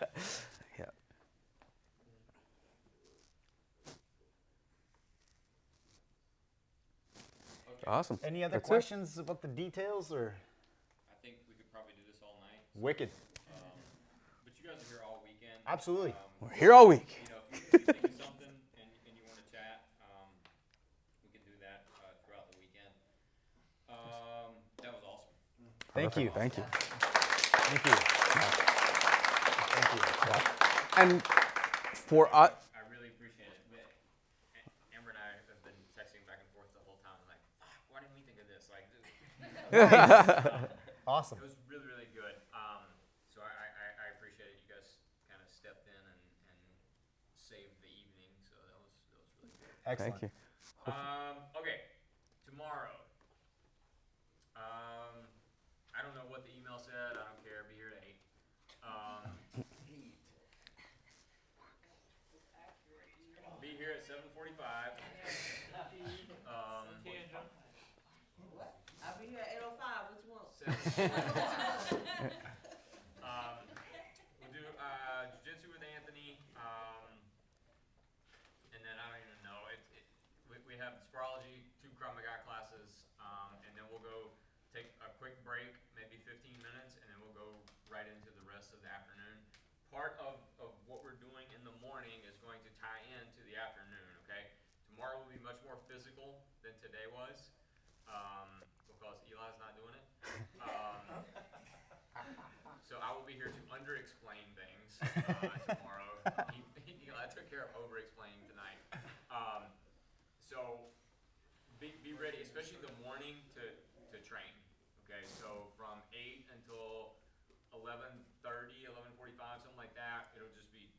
Awesome. Any other That's questions about the details, or? I think we could probably do this all night. Wicked. But you guys are here all weekend. Absolutely. We're here all week. You know, if you think of something and you want to chat, we can do that throughout the weekend. That was awesome. Thank you. Thank you. Thank you. Thank you. And for us, I really appreciate it. Amber and I have been texting back and forth the whole time. Like, fuck, why didn't we think of this? Like, Awesome. it was really, really good. So I appreciate it. You guys kind of stepped in and saved the evening. So that was really good. Excellent. thank you. Okay, tomorrow. I don't know what the email said. I don't care. Be here at 8. Be here at 7:45. What? I'll be here at 8:05, what you want? We'll do jiu-jitsu with Anthony, and then I don't even know. We have sporology, 2 Krav Maga classes, and then we'll go take a quick break, maybe 15 minutes, and then we'll go right into the rest of the afternoon. Part of what we're doing in the morning is going to tie into the afternoon, okay? Tomorrow will be much more physical than today was, because Eli's not doing it. So I will be here to under-explain things tomorrow. Eli took care of over-explaining tonight. So be ready, especially the morning to train, okay? So from 8 until 11:30, 11:45, something like that, it'll just be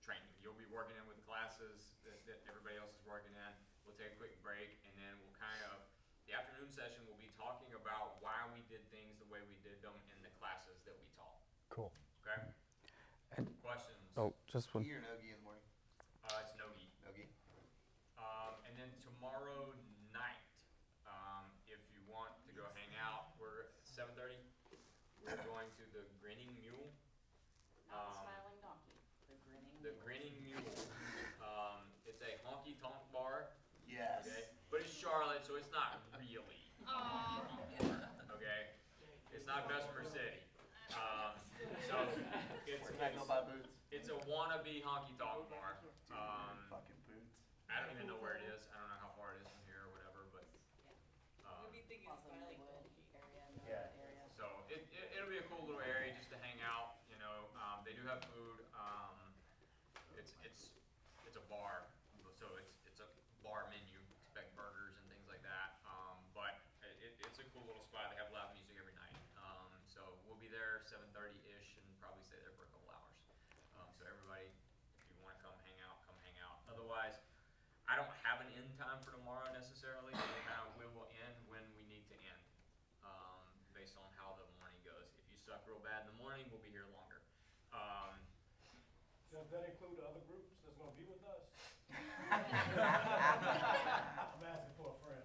training. You'll be working in with classes that everybody else is working in. We'll take a quick break, and then we'll the afternoon session will be talking about why we did things the way we did them in the classes that we taught. Cool. Okay? And- Questions? Oh, just one. Tea or nogi in the morning? It's Nogi. Nogi. And then tomorrow night, if you want to go hang out, we're at 7:30. We're going to the Grinning Mule. Not the smiling donkey, The Grinning Mule. It's a honky-tonk bar. Yes. Okay? But it's Charlotte, so it's not really. Okay? It's not Vesper City. So it's a wannabe honky-tonk bar. Fucking boots. I don't even know where it is. I don't know how far it is from here or whatever, but so it'll be a cool little area just to hang out. You know, they do have food. It's a bar, so it's a bar menu. Expect burgers and things like that. But it's a cool little spot. They have live music every night. So we'll be there 7:30-ish and probably stay there for a couple hours. So everybody, if you want to come hang out, come hang out. Otherwise, I don't have an end time for tomorrow necessarily. We will end when we need to end, based on how the morning goes. If you suck real bad in the morning, we'll be here longer. Does that include the other groups that's gonna be with us? I'm asking for a friend.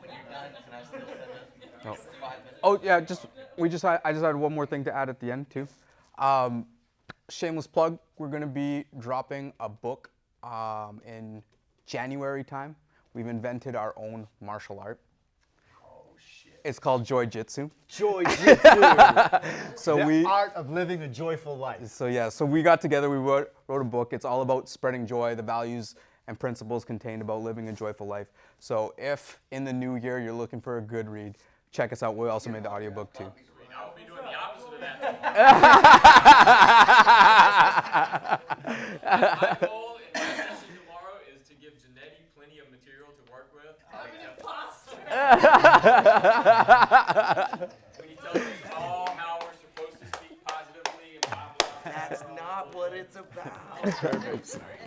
When you're done, can I still send it? Oh. 5 minutes? Oh yeah, I just had one more thing to add at the end too. Shameless plug. We're gonna be dropping a book in January time. We've invented our own martial art. Oh shit. It's called Joy Jitsu. Joy Jitsu. So The art of living a joyful life. So we got together. We wrote a book. It's all about spreading joy, the values and principles contained about living a joyful life. So if in the new year you're looking for a good read, check us out. We also made the audiobook too. I'll be doing the opposite of that tomorrow. My goal in my session tomorrow is to give Janetti plenty of material to work with. I'm an imposter. When he tells us all how we're supposed to speak positively and blah, blah, blah. That's not what it's about. Perfect. Sorry.